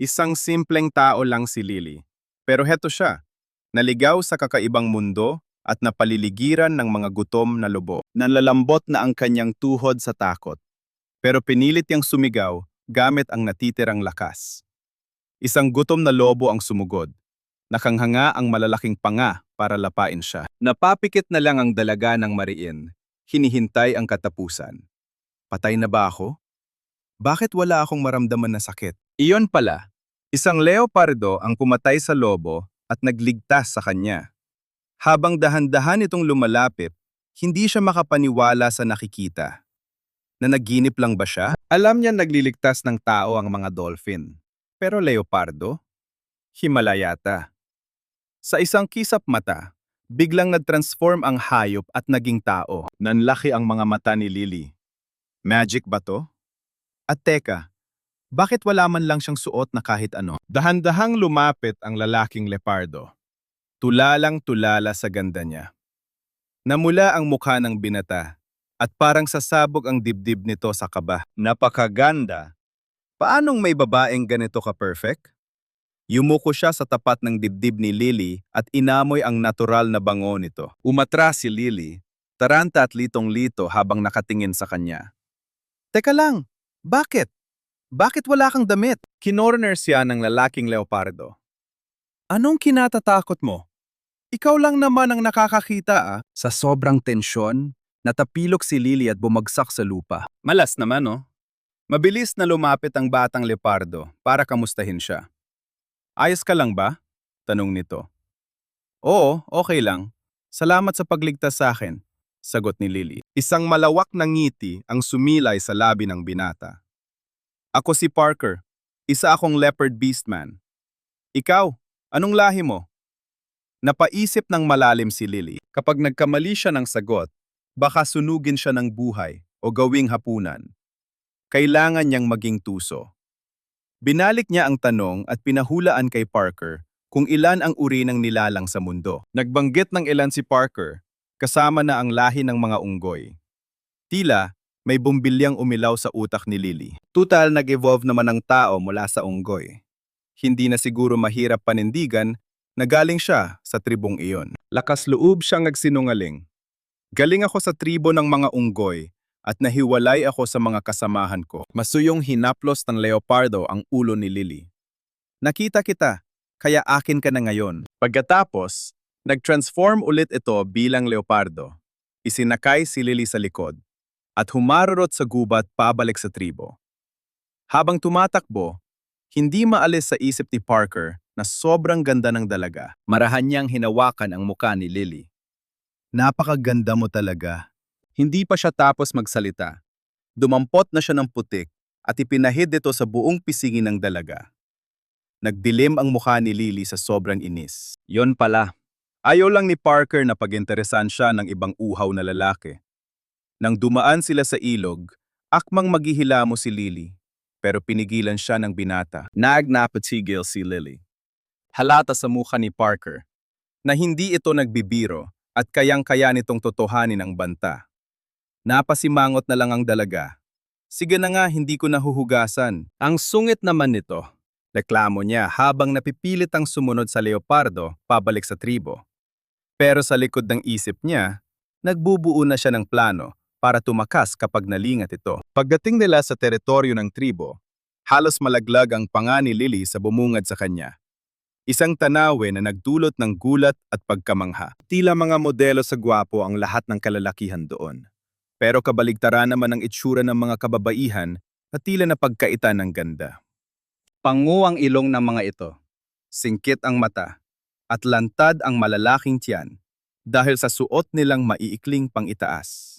Isang simpleng tao lang si Lily. Pero heto siya, naligaw sa kakaibang mundo at napaliligiran ng mga gutom na lobo. Nanlalambot na ang kanyang tuhod sa takot. Pero pinilit niyang sumigaw gamit ang natitirang lakas. Isang gutom na lobo ang sumugod. Nakanghanga ang malalaking panga para lapain siya. Napapikit na lang ang dalaga ng mariin. Hinihintay ang katapusan. Patay na ba ako? Bakit wala akong maramdaman na sakit? Iyon pala, isang leopardo ang pumatay sa lobo at nagligtas sa kanya. Habang dahan-dahan itong lumalapit, hindi siya makapaniwala sa nakikita. Nanaginip lang ba siya? Alam niya nagliligtas ng tao ang mga dolphin. Pero leopardo? Himala yata. Sa isang kisap mata, biglang nag-transform ang hayop at naging tao. Nanlaki ang mga mata ni Lily. Magic ba to? At teka, bakit wala man lang siyang suot na kahit ano? Dahan-dahang lumapit ang lalaking leopardo. Tulalang tulala sa ganda niya. Namula ang mukha ng binata at parang sasabog ang dibdib nito sa kaba. Napakaganda. Paanong may babaeng ganito ka-perfect? Yumuko siya sa tapat ng dibdib ni Lily at inamoy ang natural na bango nito. Umatras si Lily, taranta at litong-lito habang nakatingin sa kanya. Teka lang, bakit? Bakit wala kang damit? Kinorner siya ng lalaking leopardo. Anong kinatatakot mo? Ikaw lang naman ang nakakakita ah. Sa sobrang tensyon, natapilok si Lily at bumagsak sa lupa. Malas naman oh. Mabilis na lumapit ang batang leopardo para kamustahin siya. Ayos ka lang ba? Tanong nito. Oo, okay lang. Salamat sa pagligtas sa akin, sagot ni Lily. Isang malawak na ngiti ang sumilay sa labi ng binata. Ako si Parker. Isa akong leopard beastman. Ikaw, anong lahi mo? Napaisip ng malalim si Lily. Kapag nagkamali siya ng sagot, baka sunugin siya ng buhay o gawing hapunan. Kailangan niyang maging tuso. Binalik niya ang tanong at pinahulaan kay Parker kung ilan ang uri ng nilalang sa mundo. Nagbanggit ng ilan si Parker, kasama na ang lahi ng mga unggoy. Tila, may bumbilyang umilaw sa utak ni Lily. Tutal nag-evolve naman ang tao mula sa unggoy. Hindi na siguro mahirap panindigan na galing siya sa tribong iyon. Lakas loob siyang nagsinungaling. Galing ako sa tribo ng mga unggoy at nahiwalay ako sa mga kasamahan ko. Masuyong hinaplos ng leopardo ang ulo ni Lily. Nakita kita, kaya akin ka na ngayon. Pagkatapos, nag-transform ulit ito bilang leopardo. Isinakay si Lily sa likod at humarurot sa gubat pabalik sa tribo. Habang tumatakbo, hindi maalis sa isip ni Parker na sobrang ganda ng dalaga. Marahan niyang hinawakan ang muka ni Lily. Napakaganda mo talaga. Hindi pa siya tapos magsalita. Dumampot na siya ng putik at ipinahid ito sa buong pisingin ng dalaga. Nagdilim ang mukha ni Lily sa sobrang inis. Yon pala. Ayaw lang ni Parker na pag-interesan siya ng ibang uhaw na lalaki. Nang dumaan sila sa ilog, akmang maghihilamo si Lily, pero pinigilan siya ng binata. Nagnapatigil si Lily. Halata sa mukha ni Parker na hindi ito nagbibiro at kayang-kaya nitong totohanin ang banta. Napasimangot na lang ang dalaga. Sige na nga, hindi ko nahuhugasan. Ang sungit naman nito. Reklamo niya habang napipilit ang sumunod sa leopardo pabalik sa tribo. Pero sa likod ng isip niya, nagbubuo na siya ng plano para tumakas kapag nalingat ito. Pagdating nila sa teritoryo ng tribo, halos malaglag ang panga ni Lily sa bumungad sa kanya. Isang tanawe na nagdulot ng gulat at pagkamangha. Tila mga modelo sa gwapo ang lahat ng kalalakihan doon. Pero kabaligtaran naman ang itsura ng mga kababaihan at tila na pagkaitan ng ganda. Pangu ang ilong ng mga ito. Singkit ang mata at lantad ang malalaking tiyan dahil sa suot nilang maiikling pangitaas.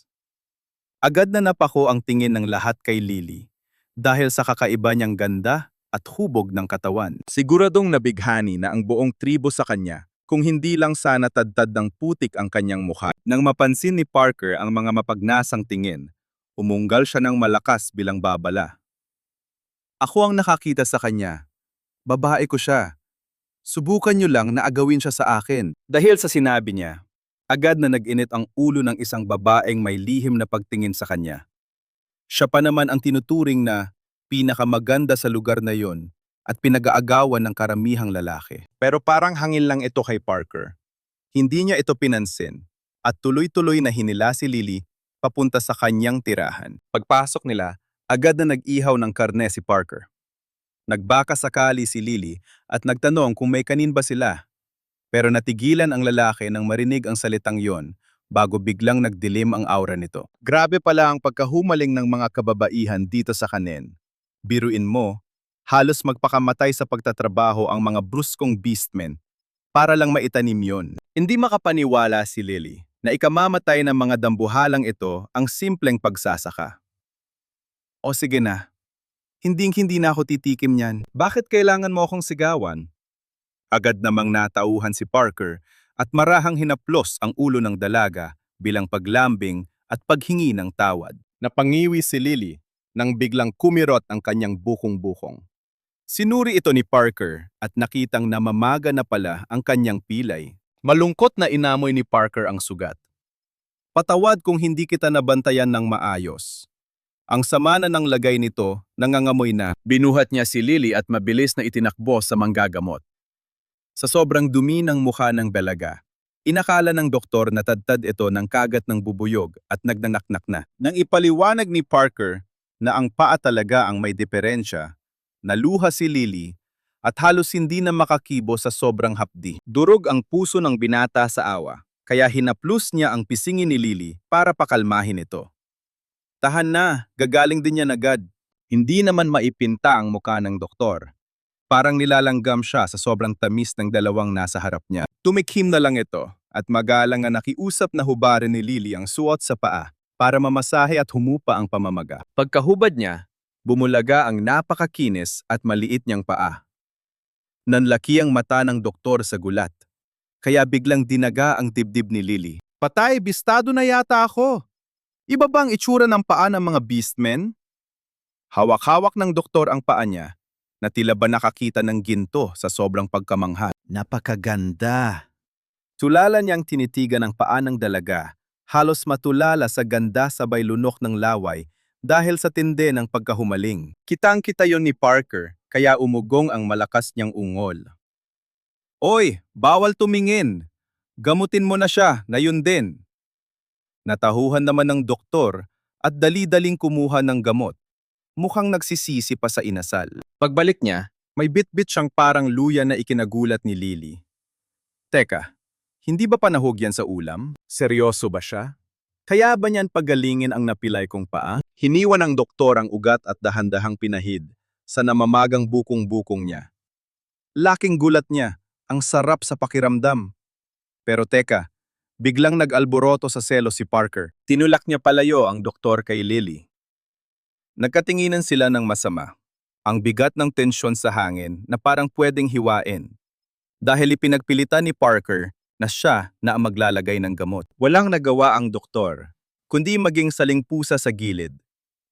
Agad na napako ang tingin ng lahat kay Lily dahil sa kakaiba niyang ganda at hubog ng katawan. Siguradong nabighani na ang buong tribo sa kanya kung hindi lang sana tadtad ng putik ang kanyang mukha. Nang mapansin ni Parker ang mga mapagnasang tingin, umunggal siya ng malakas bilang babala. Ako ang nakakita sa kanya. Babae ko siya. Subukan niyo lang na agawin siya sa akin. Dahil sa sinabi niya, agad na nag-init ang ulo ng isang babaeng may lihim na pagtingin sa kanya. Siya pa naman ang tinuturing na pinakamaganda sa lugar na yon at pinag-aagawan ng karamihang lalaki. Pero parang hangin lang ito kay Parker. Hindi niya ito pinansin at tuloy-tuloy na hinila si Lily papunta sa kanyang tirahan. Pagpasok nila, agad na nag-ihaw ng karne si Parker. Nagbaka sakali si Lily at nagtanong kung may kanin ba sila. Pero natigilan ang lalaki nang marinig ang salitang yon bago biglang nagdilim ang aura nito. Grabe pala ang pagkahumaling ng mga kababaihan dito sa kanin. Biruin mo, halos magpakamatay sa pagtatrabaho ang mga bruskong beastmen para lang maitanim yon. Hindi makapaniwala si Lily na ikamamatay ng mga dambuhalang ito ang simpleng pagsasaka. O sige na, hindi na ako titikim niyan. Bakit kailangan mo akong sigawan? Agad namang natauhan si Parker at marahang hinaplos ang ulo ng dalaga bilang paglambing at paghingi ng tawad. Napangiwi si Lily nang biglang kumirot ang kanyang bukong-bukong. Sinuri ito ni Parker at nakitang namamaga na pala ang kanyang pilay. Malungkot na inamoy ni Parker ang sugat. Patawad kung hindi kita nabantayan ng maayos. Ang sama na ng lagay nito, nangangamoy na. Binuhat niya si Lily at mabilis na itinakbo sa manggagamot. Sa sobrang dumi ng mukha ng dalaga, inakala ng doktor na tadtad ito ng kagat ng bubuyog at nagnanaknak na. Nang ipaliwanag ni Parker na ang paa talaga ang may diferensya, naluha si Lily at halos hindi na makakibo sa sobrang hapdi. Durog ang puso ng binata sa awa, kaya hinaplus niya ang pisingin ni Lily para pakalmahin ito. Tahan na, gagaling din yan agad. Hindi naman maipinta ang mukha ng doktor. Parang nilalanggam siya sa sobrang tamis ng dalawang nasa harap niya. Tumikhim na lang ito at magalang na nakiusap na hubarin ni Lily ang suot sa paa para mamasahe at humupa ang pamamaga. Pagkahubad niya, bumulaga ang napakakinis at maliit niyang paa. Nanlaki ang mata ng doktor sa gulat, kaya biglang dinaga ang dibdib ni Lily. Patay, bistado na yata ako. Iba ba ang itsura ng paa ng mga beastmen? Hawak-hawak ng doktor ang paa niya na tila ba nakakita ng ginto sa sobrang pagkamangha. Napakaganda! Tulala niyang tinitigan ang paa ng dalaga, halos matulala sa ganda sabay lunok ng laway dahil sa tindi ng pagkahumaling. Kitang-kita yon ni Parker, kaya umugong ang malakas niyang ungol. Oy, bawal tumingin! Gamutin mo na siya, na yun din! Natahuhan naman ng doktor at dali-daling kumuha ng gamot. Mukhang nagsisisi pa sa inasal. Pagbalik niya, may bit-bit siyang parang luya na ikinagulat ni Lily. Teka, hindi ba panahog yan sa ulam? Seryoso ba siya? Kaya ba niyan pagalingin ang napilay kong paa? Hiniwan ng doktor ang ugat at dahan-dahang pinahid sa namamagang bukong-bukong niya. Laking gulat niya, ang sarap sa pakiramdam. Pero teka, biglang nag-alboroto sa selos si Parker. Tinulak niya palayo ang doktor kay Lily. Nagkatinginan sila ng masama. Ang bigat ng tensyon sa hangin na parang pwedeng hiwain. Dahil ipinagpilitan ni Parker na siya na ang maglalagay ng gamot. Walang nagawa ang doktor, kundi maging saling pusa sa gilid.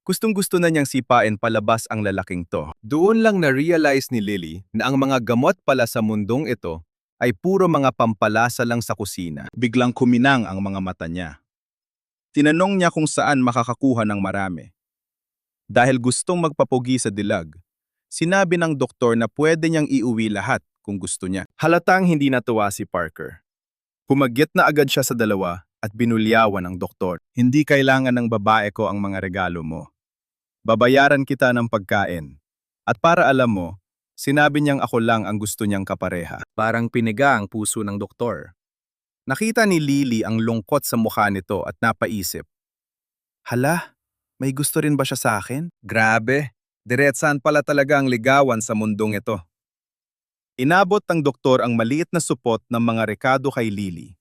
Gustong-gusto na niyang sipain palabas ang lalaking to. Doon lang na-realize ni Lily na ang mga gamot pala sa mundong ito ay puro mga pampalasa lang sa kusina. Biglang kuminang ang mga mata niya. Tinanong niya kung saan makakakuha ng marami. Dahil gustong magpapugi sa dilag, sinabi ng doktor na pwede niyang iuwi lahat kung gusto niya. Halatang hindi natuwa si Parker. Pumagyat na agad siya sa dalawa at binulyawan ng doktor. Hindi kailangan ng babae ko ang mga regalo mo. Babayaran kita ng pagkain. At para alam mo, sinabi niyang ako lang ang gusto niyang kapareha. Parang piniga ang puso ng doktor. Nakita ni Lily ang lungkot sa mukha nito at napaisip. Hala, may gusto rin ba siya sa akin? Grabe, diretsahan pala talaga ang ligawan sa mundong ito. Inabot ng doktor ang maliit na supot ng mga rekado kay Lily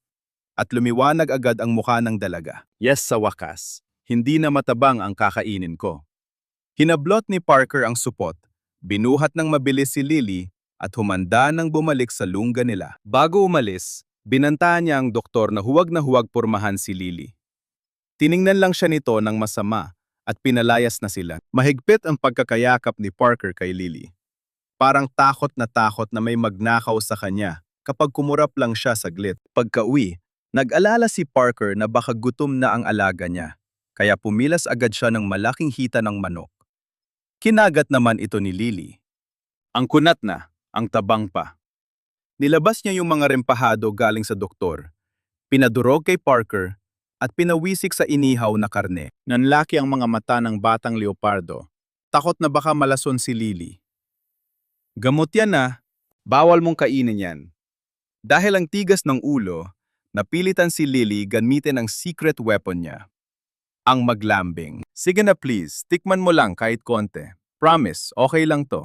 at lumiwanag agad ang mukha ng dalaga. Yes, sa wakas, hindi na matabang ang kakainin ko. Hinablot ni Parker ang supot, binuhat ng mabilis si Lily at humanda nang bumalik sa lungga nila. Bago umalis, binantaan niya ang doktor na huwag pormahan si Lily. Tiningnan lang siya nito ng masama at pinalayas na sila. Mahigpit ang pagkakayakap ni Parker kay Lily. Parang takot na may magnakaw sa kanya kapag kumurap lang siya saglit. Pagka-uwi, nag-alala si Parker na baka gutom na ang alaga niya, kaya pumilas agad siya ng malaking hita ng manok. Kinagat naman ito ni Lily. Ang kunat na, ang tabang pa. Nilabas niya yung mga rempahado galing sa doktor, pinadurog kay Parker, at pinawisik sa inihaw na karne. Nanlaki ang mga mata ng batang leopardo. Takot na baka malason si Lily. Gamot yan na, bawal mong kainin yan. Dahil ang tigas ng ulo, napilitan si Lily gamitin ang secret weapon niya. Ang maglambing. Sige na please, tikman mo lang kahit konti. Promise, okay lang to.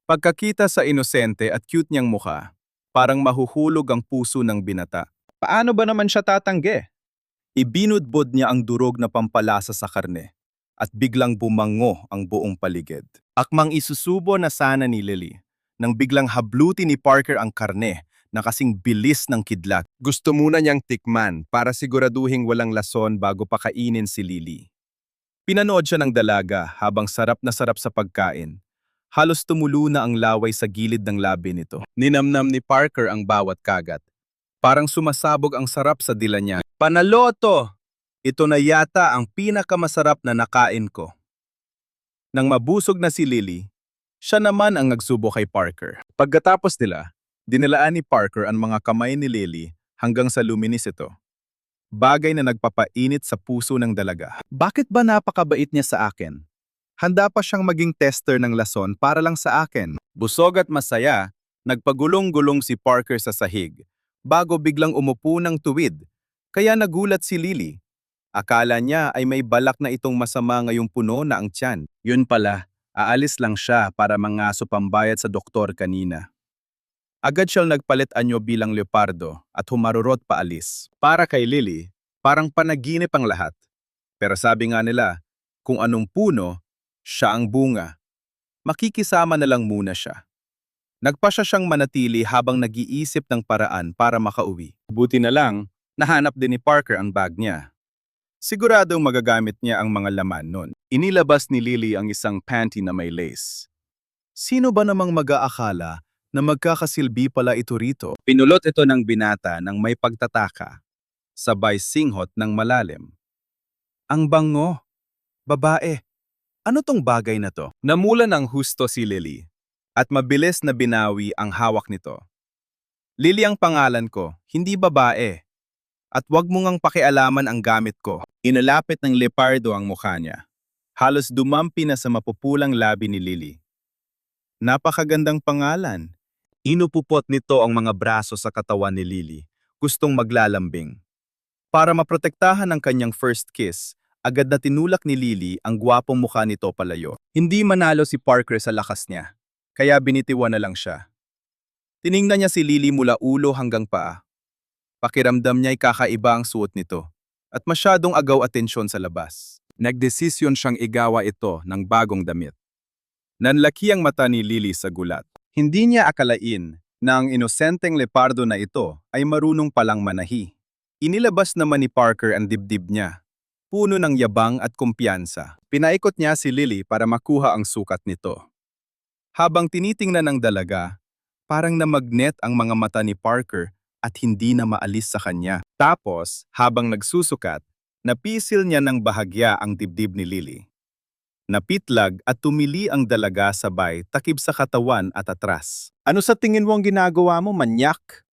Pagkakita sa inosente at cute niyang mukha, parang mahuhulog ang puso ng binata. Paano ba naman siya tatanggi? Ibinudbod niya ang durog na pampalasa sa karne at biglang bumango ang buong paligid. Akmang isusubo na sana ni Lily nang biglang habluti ni Parker ang karne na kasing bilis ng kidlat. Gusto muna niyang tikman para siguraduhing walang lason bago pakainin si Lily. Pinanood siya ng dalaga habang sarap na sarap sa pagkain. Halos tumulo na ang laway sa gilid ng labi nito. Ninamnam ni Parker ang bawat kagat. Parang sumasabog ang sarap sa dila niya. Panalo to! Ito na yata ang pinakamasarap na nakain ko. Nang mabusog na si Lily, siya naman ang nagsubo kay Parker. Pagkatapos nila, dinilaan ni Parker ang mga kamay ni Lily hanggang sa luminis ito. Bagay na nagpapainit sa puso ng dalaga. Bakit ba napakabait niya sa akin? Handa pa siyang maging tester ng lason para lang sa akin. Busog at masaya, nagpagulong-gulong si Parker sa sahig bago biglang umupo ng tuwid. Kaya nagulat si Lily. Akala niya ay may balak na itong masama ngayong puno na ang tiyan. Yun pala, aalis lang siya para mangaso pambayad sa doktor kanina. Agad siyang nagpalit anyo bilang leopardo at humarurot paalis. Para kay Lily, parang panaginip ang lahat. Pero sabi nga nila, kung anong puno, siya ang bunga. Makikisama na lang muna siya. Nagpasya siyang manatili habang nag-iisip ng paraan para makauwi. Buti na lang, nahanap din ni Parker ang bag niya. Siguradong magagamit niya ang mga laman nun. Inilabas ni Lily ang isang panty na may lace. Sino ba namang mag-aakala na magkakasilbi pala ito rito? Pinulot ito ng binata ng may pagtataka, sabay singhot ng malalim. Ang bango! Babae! Ano tong bagay na to? Namula ng husto si Lily at mabilis na binawi ang hawak nito. Lily ang pangalan ko, hindi babae. At wag mo ngang pakialaman ang gamit ko. Inalapit ng leopardo ang mukha niya. Halos dumampi na sa mapupulang labi ni Lily. Napakagandang pangalan. Inupupot nito ang mga braso sa katawan ni Lily, gustong maglalambing. Para maprotektahan ang kanyang first kiss, agad na tinulak ni Lily ang gwapong mukha nito palayo. Hindi manalo si Parker sa lakas niya, kaya binitiwan na lang siya. Tiningnan niya si Lily mula ulo hanggang paa. Pakiramdam niya'y kakaiba ang suot nito at masyadong agaw atensyon sa labas. Nagdesisyon siyang igawa ito ng bagong damit. Nanlaki ang mata ni Lily sa gulat. Hindi niya akalain na ang inosenteng leopardo na ito ay marunong palang manahi. Inilabas naman ni Parker ang dibdib niya, puno ng yabang at kumpiyansa. Pinaikot niya si Lily para makuha ang sukat nito. Habang tinitingnan ng dalaga, parang namagnet ang mga mata ni Parker at hindi na maalis sa kanya. Tapos, habang nagsusukat, napisil niya ng bahagya ang dibdib ni Lily. Napitlag at tumili ang dalaga sabay takip sa katawan at atras. Ano sa tingin mo ang ginagawa mo, manyak?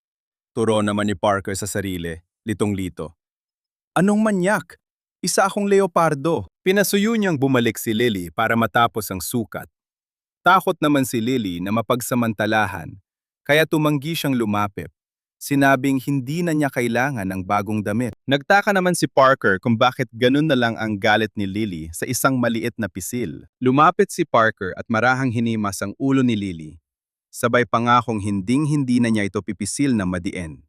Turo naman ni Parker sa sarili, litong-lito. Anong manyak? Isa akong leopardo. Pinasuyo niyang bumalik si Lily para matapos ang sukat. Takot naman si Lily na mapagsamantalahan, kaya tumanggi siyang lumapit. Sinabing hindi na niya kailangan ng bagong damit. Nagtaka naman si Parker kung bakit ganun na lang ang galit ni Lily sa isang maliit na pisil. Lumapit si Parker at marahang hinimas ang ulo ni Lily. Sabay pangakong hinding-hindi na niya ito pipisil na madiin.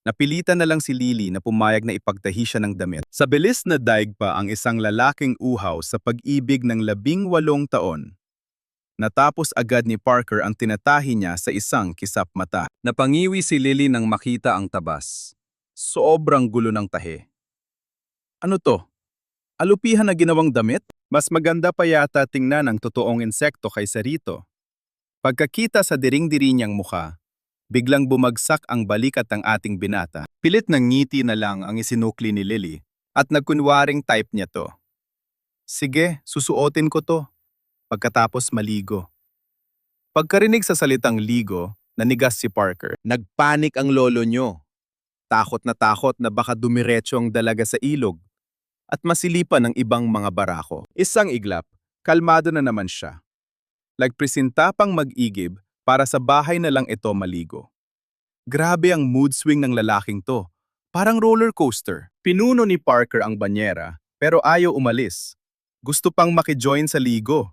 Napilitan na lang si Lily na pumayag na ipagtahi siya ng damit. Sa bilis na daig pa ang isang lalaking uhaw sa pag-ibig ng 18 taon. Natapos agad ni Parker ang tinatahi niya sa isang kisap mata. Napangiwi si Lily nang makita ang tabas. Sobrang gulo ng tahe. Ano to? Alupihan na ginawang damit? Mas maganda pa yata tingnan ang totoong insekto kaysa rito. Pagkakita sa diring-diri niyang mukha, biglang bumagsak ang balikat ng ating binata. Pilit ng ngiti na lang ang isinukli ni Lily at nagkunwaring type niya to. Sige, susuotin ko to. Pagkatapos maligo. Pagkarinig sa salitang ligo, nanigas si Parker. Nagpanik ang lolo nyo. Takot na baka dumiretso ang dalaga sa ilog at masilipan ng ibang mga barako. Isang iglap, kalmado na naman siya. Nagpresenta pang mag-igib para sa bahay na lang ito maligo. Grabe ang mood swing ng lalaking to. Parang roller coaster. Pinuno ni Parker ang banyera, pero ayaw umalis. Gusto pang makijoin sa ligo.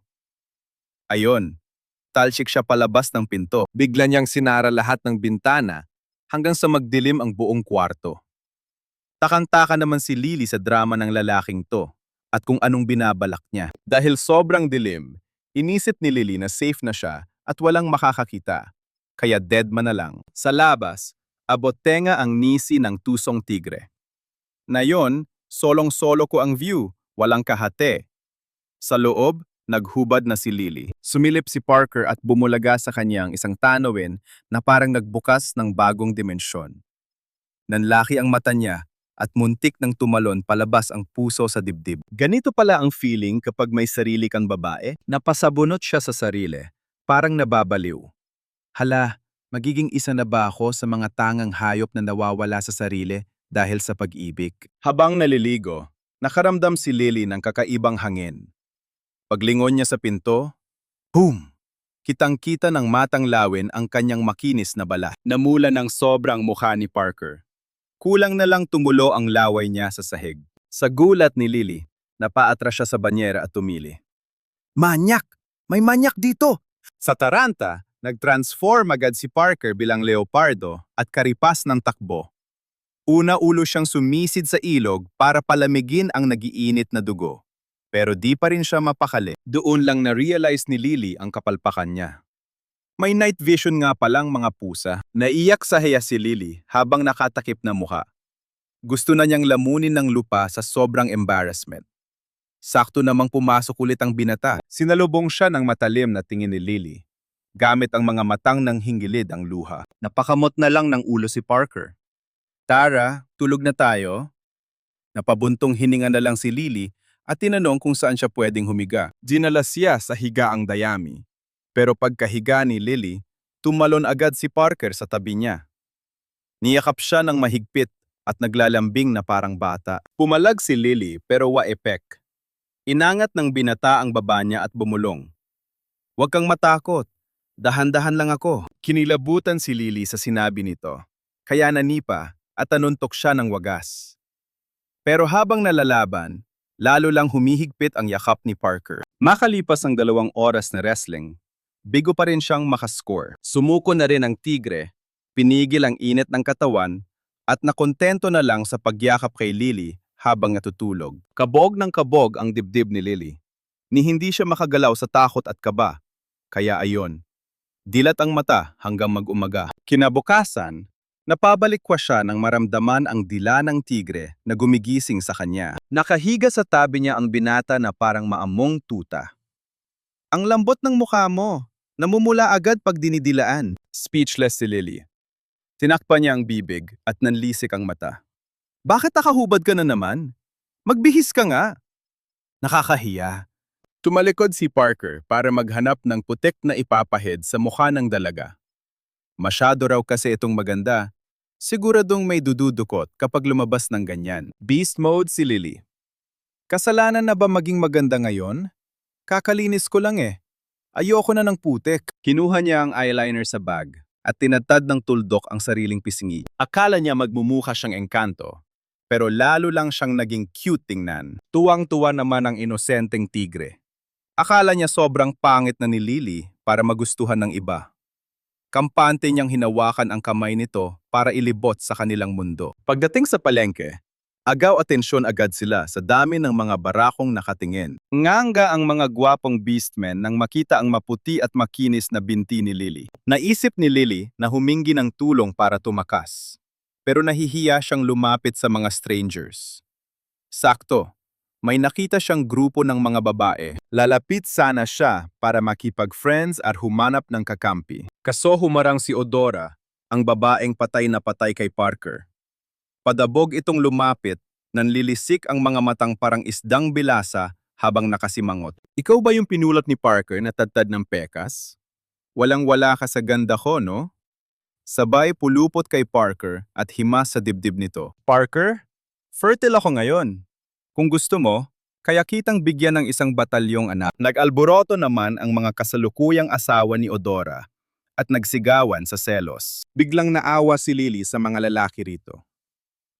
Ayon, talsik siya palabas ng pinto. Bigla niyang sinara lahat ng bintana hanggang sa magdilim ang buong kwarto. Takang-taka naman si Lily sa drama ng lalaking to at kung anong binabalak niya. Dahil sobrang dilim, inisip ni Lily na safe na siya at walang makakakita. Kaya deadman na lang. Sa labas, abot tenga ang nisi ng tusong tigre. Nayon, solong-solo ko ang view, walang kahate. Sa loob, naghubad na si Lily. Sumilip si Parker at bumulaga sa kanyang isang tanawin na parang nagbukas ng bagong dimensyon. Nanlaki ang mata niya at muntik nang tumalon palabas ang puso sa dibdib. Ganito pala ang feeling kapag may sarili kang babae? Napasabunot siya sa sarili, parang nababaliw. Hala, magiging isa na ba ako sa mga tangang hayop na nawawala sa sarili dahil sa pag-ibig? Habang naliligo, nakaramdam si Lily ng kakaibang hangin. Paglingon niya sa pinto, boom! Kitang-kita ng matang lawin ang kanyang makinis na balat. Namula ng sobrang mukha ni Parker. Kulang na lang tumulo ang laway niya sa sahig. Sa gulat ni Lily, napaatras siya sa banyera at tumili. Manyak! May manyak dito! Sa taranta, nag-transform agad si Parker bilang leopardo at karipas ng takbo. Una ulo siyang sumisid sa ilog para palamigin ang nagiinit na dugo. Pero di pa rin siya mapakali. Doon lang na-realize ni Lily ang kapalpakan niya. May night vision nga palang mga pusa. Naiyak sa hiya si Lily habang nakatakip na mukha. Gusto na niyang lamunin ng lupa sa sobrang embarrassment. Sakto namang pumasok ulit ang binata. Sinalubong siya ng matalim na tingin ni Lily. Gamit ang mga matang ng hinggilid ang luha. Napakamot na lang ng ulo si Parker. Tara, tulog na tayo. Napabuntong hininga na lang si Lily at tinanong kung saan siya pwedeng humiga. Dinala siya sa higaang dayami. Pero pagkahiga ni Lily, tumalon agad si Parker sa tabi niya. Niyakap siya ng mahigpit at naglalambing na parang bata. Pumalag si Lily pero wa-epek. Inangat ng binata ang baba niya at bumulong. Huwag kang matakot. Dahan-dahan lang ako. Kinilabutan si Lily sa sinabi nito. Kaya nanipa at tanuntok siya ng wagas. Pero habang nalalaban, lalo lang humihigpit ang yakap ni Parker. Makalipas ang 2 oras na wrestling, bigo pa rin siyang makascore. Sumuko na rin ang tigre, pinigil ang init ng katawan, at nakontento na lang sa pagyakap kay Lily habang natutulog. Kabog ng kabog ang dibdib ni Lily. Ni hindi siya makagalaw sa takot at kaba. Kaya ayon. Dilat ang mata hanggang mag-umaga. Kinabukasan, napabalikwa siya nang maramdaman ang dila ng tigre na gumigising sa kanya. Nakahiga sa tabi niya ang binata na parang maamong tuta. Ang lambot ng mukha mo. Namumula agad pag dinidilaan. Speechless si Lily. Tinakpan niya ang bibig at nanlisik ang mata. Bakit nakahubad ka na naman? Magbihis ka nga. Nakakahiya. Tumalikod si Parker para maghanap ng putik na ipapahid sa mukha ng dalaga. Masyado raw kasi itong maganda. Siguradong may dududukot kapag lumabas ng ganyan. Beast mode si Lily. Kasalanan na ba maging maganda ngayon? Kakalinis ko lang eh. Ayoko na ng putik. Kinuha niya ang eyeliner sa bag at tinatad ng tuldok ang sariling pisngi. Akala niya magmumukha siyang engkanto, pero lalo lang siyang naging cute tingnan. Tuwang-tuwa naman ang inosenteng tigre. Akala niya sobrang pangit na ni Lily para magustuhan ng iba. Kampante niyang hinawakan ang kamay nito para ilibot sa kanilang mundo. Pagdating sa palengke, agaw atensyon agad sila sa dami ng mga barakong nakatingin. Nganga ang mga gwapong beastmen nang makita ang maputi at makinis na binti ni Lily. Naisip ni Lily na humingi ng tulong para tumakas. Pero nahihiya siyang lumapit sa mga strangers. Sakto, may nakita siyang grupo ng mga babae. Lalapit sana siya para makipag-friends at humanap ng kakampi. Kaso humarang si Odora, ang babaeng patay na patay kay Parker. Padabog itong lumapit, nanlilisik ang mga matang parang isdang bilasa habang nakasimangot. Ikaw ba yung pinulat ni Parker na tadtad ng pekas? Walang-wala ka sa ganda ko, no? Sabay pulupot kay Parker at himas sa dibdib nito. Parker, fertile ako ngayon. Kung gusto mo, kaya kitang bigyan ng isang batalyong anak. Nag-alboroto naman ang mga kasalukuyang asawa ni Odora at nagsigawan sa selos. Biglang naawa si Lily sa mga lalaki rito.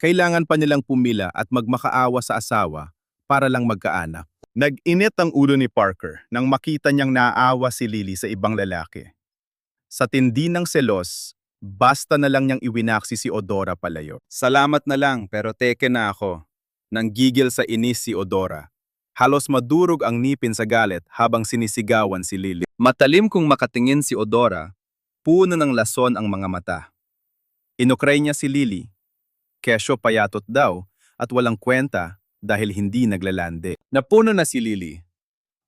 Kailangan pa nilang pumila at magmakaawa sa asawa para lang magkaanak. Nag-init ang ulo ni Parker nang makita niyang naawa si Lily sa ibang lalaki. Sa tindi ng selos, basta na lang niyang iwinaksi si Odora palayo. Salamat na lang pero teke na ako. Nanggigil sa inis si Odora. Halos madurog ang ngipin sa galit habang sinisigawan si Lily. Matalim kung makatingin si Odora, puno ng lason ang mga mata. Inukray niya si Lily. Kesyo payatot daw at walang kwenta dahil hindi naglalande. Napuno na si Lily.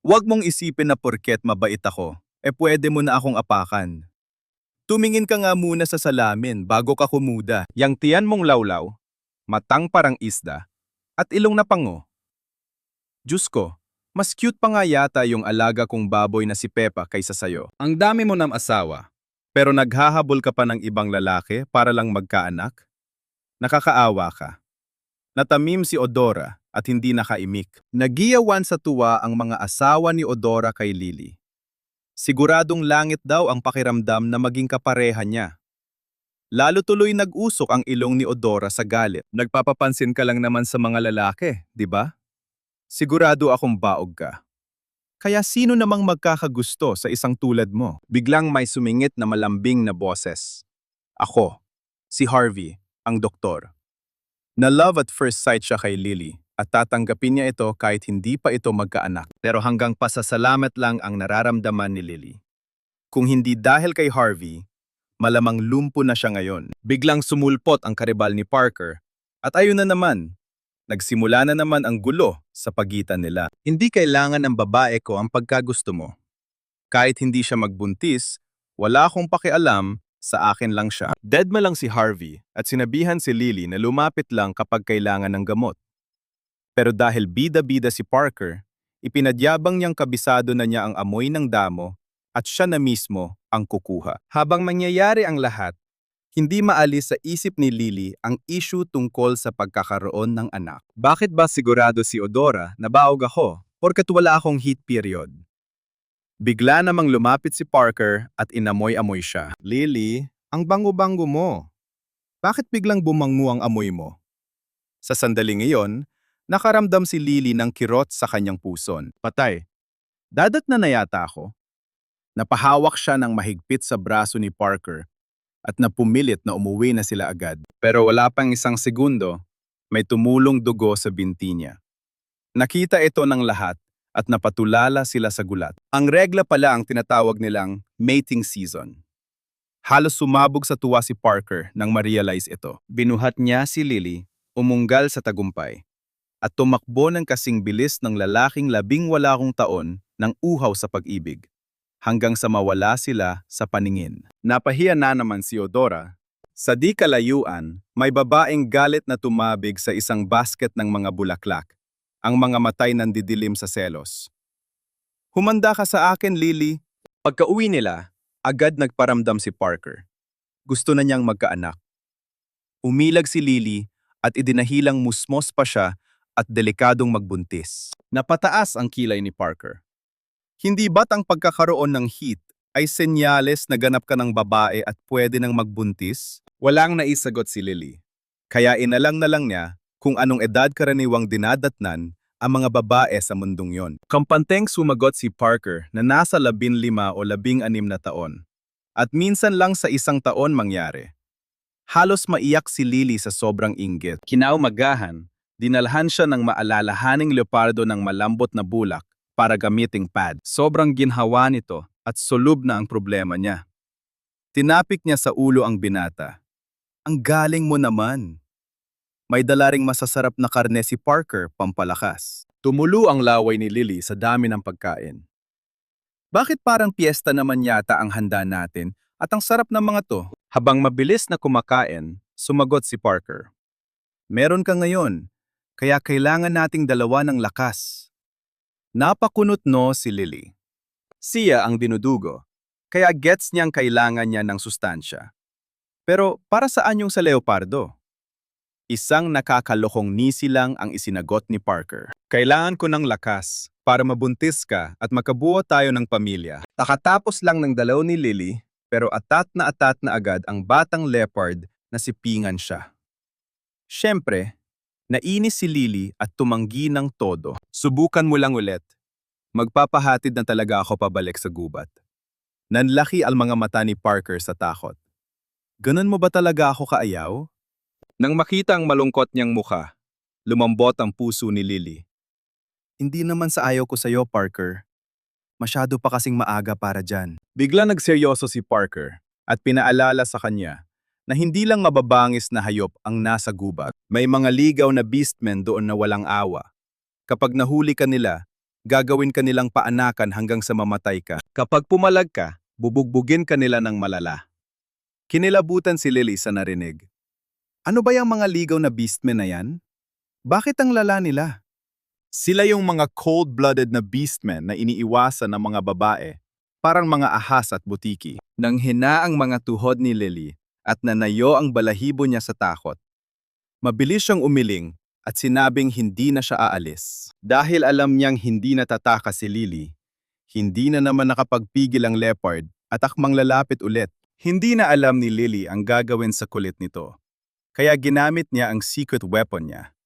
Huwag mong isipin na porket mabait ako, pwede mo na akong apakan. Tumingin ka nga muna sa salamin bago ka kumuda. Yang tiyan mong lawlaw, matang parang isda, at ilong na pango. Diyos ko, mas cute pa nga yata yung alaga kong baboy na si Peppa kaysa sayo. Ang dami mo ng asawa, pero naghahabol ka pa ng ibang lalaki para lang magkaanak? Nakakaawa ka. Natamim si Odora at hindi nakaimik. Nagiyawan sa tuwa ang mga asawa ni Odora kay Lily. Siguradong langit daw ang pakiramdam na maging kapareha niya. Lalo tuloy nag-usok ang ilong ni Odora sa galit. Nagpapapansin ka lang naman sa mga lalaki, di ba? Sigurado akong baog ka. Kaya sino namang magkakagusto sa isang tulad mo? Biglang may sumingit na malambing na boses. Ako, si Harvey, ang doktor. Na-love at first sight siya kay Lily at tatanggapin niya ito kahit hindi pa ito magkaanak. Pero hanggang pasasalamat lang ang nararamdaman ni Lily. Kung hindi dahil kay Harvey, malamang lumpo na siya ngayon. Biglang sumulpot ang karibal ni Parker at ayun na naman. Nagsimula na naman ang gulo sa pagitan nila. Hindi kailangan ng babae ko ang pagkagusto mo. Kahit hindi siya magbuntis, wala akong pakialam, sa akin lang siya. Deadma lang si Harvey at sinabihan si Lily na lumapit lang kapag kailangan ng gamot. Pero dahil bida-bida si Parker, ipinadyabang niyang kabisado na niya ang amoy ng damo at siya na mismo ang kukuha. Habang mangyayari ang lahat, hindi maalis sa isip ni Lily ang issue tungkol sa pagkakaroon ng anak. Bakit ba sigurado si Odora na baog ako porket wala akong heat period? Bigla namang lumapit si Parker at inamoy-amoy siya. Lily, ang bango-bango mo. Bakit biglang bumango ang amoy mo? Sa sandaling iyon, nakaramdam si Lily ng kirot sa kanyang puson. Patay. Dadat na yata ako. Napahawak siya ng mahigpit sa braso ni Parker at napumilit na umuwi na sila agad. Pero wala pang isang segundo, may tumulong dugo sa binti niya. Nakita ito ng lahat at napatulala sila sa gulat. Ang regla pala ang tinatawag nilang mating season. Halos sumabog sa tuwa si Parker nang ma-realize ito. Binuhat niya si Lily, umunggal sa tagumpay, at tumakbo ng kasing bilis ng lalaking 18 taon ng uhaw sa pag-ibig, hanggang sa mawala sila sa paningin. Napahiya na naman si Odora. Sa di kalayuan, may babaeng galit na tumabig sa isang basket ng mga bulaklak. Ang mga matay nandidilim sa selos. Humanda ka sa akin, Lily. Pagka-uwi nila, agad nagparamdam si Parker. Gusto na niyang magkaanak. Umilag si Lily at idinahilang musmos pa siya at delikadong magbuntis. Napataas ang kilay ni Parker. Hindi ba't ang pagkakaroon ng heat ay senyales na ganap ka ng babae at pwede nang magbuntis? Walang naisagot si Lily. Kaya inalang na lang niya kung anong edad karaniwang dinadatnan ang mga babae sa mundong yon. Kampanteng sumagot si Parker na nasa 15 o 16 na taon. At minsan lang sa isang taon mangyari. Halos maiyak si Lily sa sobrang inggit. Kinaumagahan, dinalhan siya ng maalalahaning leopardo ng malambot na bulak para gamiting pad. Sobrang ginhawa nito at solub na ang problema niya. Tinapik niya sa ulo ang binata. Ang galing mo naman. May dala ring masasarap na karne si Parker, pampalakas. Tumulo ang laway ni Lily sa dami ng pagkain. Bakit parang piyesta naman yata ang handa natin at ang sarap ng mga to? Habang mabilis na kumakain, sumagot si Parker. Meron ka ngayon, kaya kailangan nating dalawa ng lakas. Napakunot no si Lily. Siya ang dinudugo. Kaya gets niyang kailangan niya ng sustansya. Pero para saan yung sa leopardo? Isang nakakalohong nisi lang ang isinagot ni Parker. Kailangan ko ng lakas para mabuntis ka at makabuo tayo ng pamilya. Nakatapos lang ng dalaw ni Lily, pero atat na agad ang batang leopard na si Pingan siya. Siyempre, nainis si Lily at tumanggi ng todo. Subukan mo lang ulit. Magpapahatid na talaga ako pabalik sa gubat. Nanlaki ang mga mata ni Parker sa takot. Ganun mo ba talaga ako kaayaw? Nang makita ang malungkot niyang mukha, lumambot ang puso ni Lily. Hindi naman sa ayaw ko sa'yo, Parker. Masyado pa kasing maaga para dyan. Bigla nagseryoso si Parker at pinaalala sa kanya na hindi lang mababangis na hayop ang nasa gubat. May mga ligaw na beastmen doon na walang awa. Kapag nahuli ka nila, gagawin ka nilang paanakan hanggang sa mamatay ka. Kapag pumalag ka, bubugbugin ka nila ng malala. Kinilabutan si Lily sa narinig. Ano ba yung mga ligaw na beastmen na yan? Bakit ang lala nila? Sila yung mga cold-blooded na beastmen na iniiwasan ng mga babae, parang mga ahas at butiki. Nang hina ang mga tuhod ni Lily at nanayo ang balahibo niya sa takot, mabilis siyang umiling at sinabing hindi na siya aalis. Dahil alam niyang hindi natatakas si Lily, hindi na naman nakapagpigil ang leopard at akmang lalapit ulit. Hindi na alam ni Lily ang gagawin sa kulit nito, kaya ginamit niya ang secret weapon niya,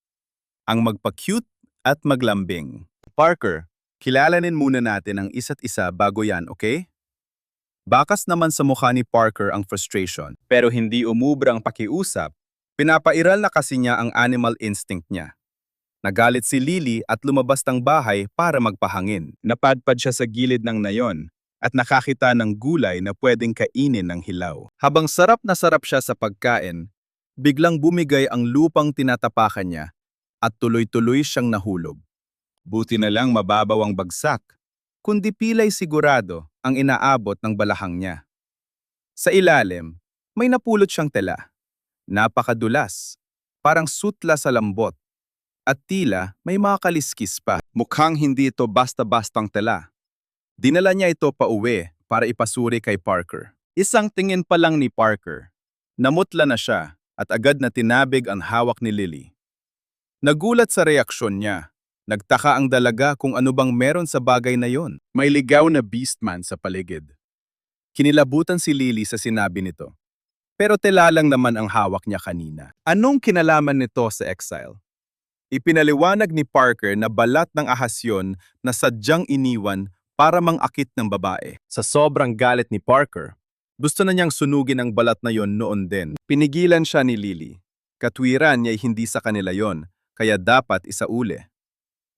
ang magpa-cute at maglambing. Parker, kilalanin muna natin ang isa't isa bago yan, okay? Bakas naman sa mukha ni Parker ang frustration, pero hindi umubra ang pakiusap. Pinapairal na kasi niya ang animal instinct niya. Nagalit si Lily at lumabas ng bahay para magpahangin. Napadpad siya sa gilid ng nayon at nakakita ng gulay na pwedeng kainin ng hilaw. Habang sarap na sarap siya sa pagkain, biglang bumigay ang lupang tinatapakan niya at tuloy-tuloy siyang nahulog. Buti na lang mababaw ang bagsak, kundi pilay sigurado ang inaabot ng balahang niya. Sa ilalim, may napulot siyang tela. Napakadulas, parang sutla sa lambot, at tila may mga kaliskis pa. Mukhang hindi ito basta-bastang tela. Dinala niya ito pauwi para ipasuri kay Parker. Isang tingin pa lang ni Parker, namutla na siya at agad na tinabig ang hawak ni Lily. Nagulat sa reaksyon niya. Nagtaka ang dalaga kung ano bang meron sa bagay na yon. May ligaw na beastman sa paligid. Kinilabutan si Lily sa sinabi nito. Pero tela lang naman ang hawak niya kanina. Anong kinalaman nito sa exile? Ipinaliwanag ni Parker na balat ng ahas yun na sadyang iniwan para mangakit ng babae. Sa sobrang galit ni Parker, gusto na niyang sunugin ang balat na yon noon din. Pinigilan siya ni Lily. Katwiran niya hindi sa kanila yon, kaya dapat isauli.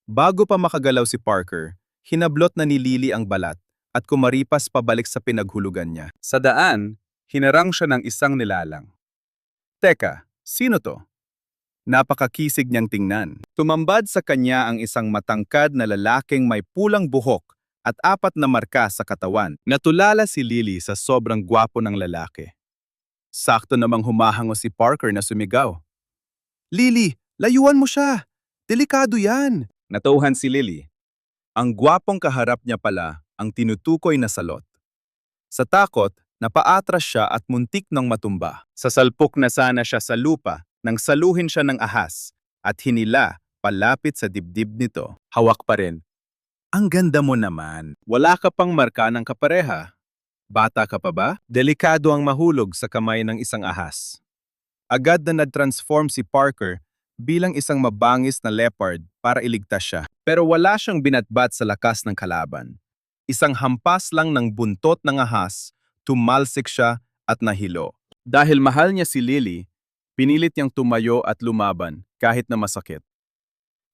Bago pa makagalaw si Parker, hinablot na ni Lily ang balat at kumaripas pabalik sa pinaghulugan niya. Sa daan, hinarang siya ng isang nilalang. Teka, sino to? Napakakisig niyang tingnan. Tumambad sa kanya ang isang matangkad na lalaking may pulang buhok at 4 na marka sa katawan. Natulala si Lily sa sobrang gwapo ng lalaki. Sakto namang humahango si Parker na sumigaw. Lily, layuan mo siya! Delikado yan! Natauhan si Lily. Ang gwapong kaharap niya pala ang tinutukoy na salot. Sa takot, napaatras siya at muntik nang matumba. Sasalpok na sana siya sa lupa nang saluhin siya ng ahas at hinila palapit sa dibdib nito. Hawak pa rin. Ang ganda mo naman. Wala ka pang marka ng kapareha. Bata ka pa ba? Delikado ang mahulog sa kamay ng isang ahas. Agad na nag-transform si Parker bilang isang mabangis na leopard para iligtas siya. Pero wala siyang binatbat sa lakas ng kalaban. Isang hampas lang ng buntot ng ahas, tumalsik siya at nahilo. Dahil mahal niya si Lily, pinilit niyang tumayo at lumaban kahit na masakit.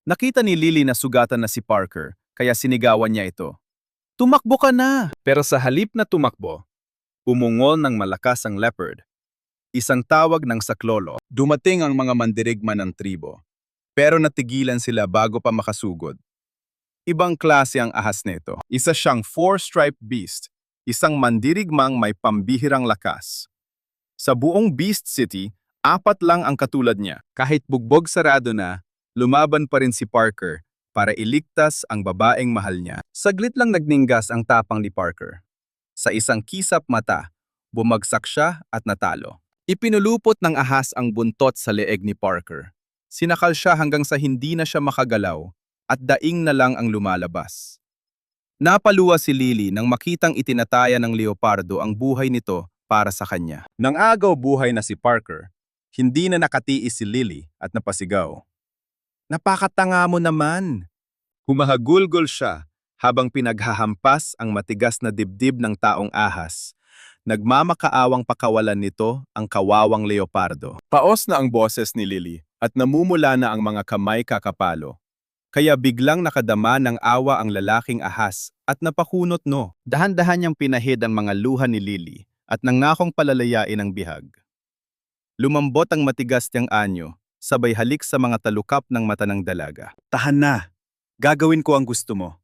Nakita ni Lily na sugatan na si Parker, kaya sinigawan niya ito. Tumakbo ka na! Pero sa halip na tumakbo, umungol ng malakas ang leopard. Isang tawag ng saklolo. Dumating ang mga mandirigma ng tribo. Pero natigilan sila bago pa makasugod. Ibang klase ang ahas nito. Isa siyang 4-striped beast, isang mandirigmang may pambihirang lakas. Sa buong Beast City, 4 lang ang katulad niya. Kahit bugbog sarado na, lumaban pa rin si Parker para iligtas ang babaeng mahal niya. Saglit lang nagninggas ang tapang ni Parker. Sa isang kisap mata, bumagsak siya at natalo. Ipinulupot ng ahas ang buntot sa leeg ni Parker. Sinakal siya hanggang sa hindi na siya makagalaw at daing na lang ang lumalabas. Napaluwa si Lily nang makitang itinataya ng leopardo ang buhay nito para sa kanya. Nang agaw buhay na si Parker, hindi na nakatiis si Lily at napasigaw. Napakatanga mo naman! Humahagulgol siya habang pinaghahampas ang matigas na dibdib ng taong ahas. Nagmamakaawang pakawalan nito ang kawawang leopardo. Paos na ang boses ni Lily at namumula na ang mga kamay kakapalo. Kaya biglang nakadama ng awa ang lalaking ahas at napakunot no. Dahan-dahan niyang pinahid ang mga luha ni Lily at nangakong palalayain ang bihag. Lumambot ang matigas niyang anyo, sabay halik sa mga talukap ng mata ng dalaga. Tahan na! Gagawin ko ang gusto mo.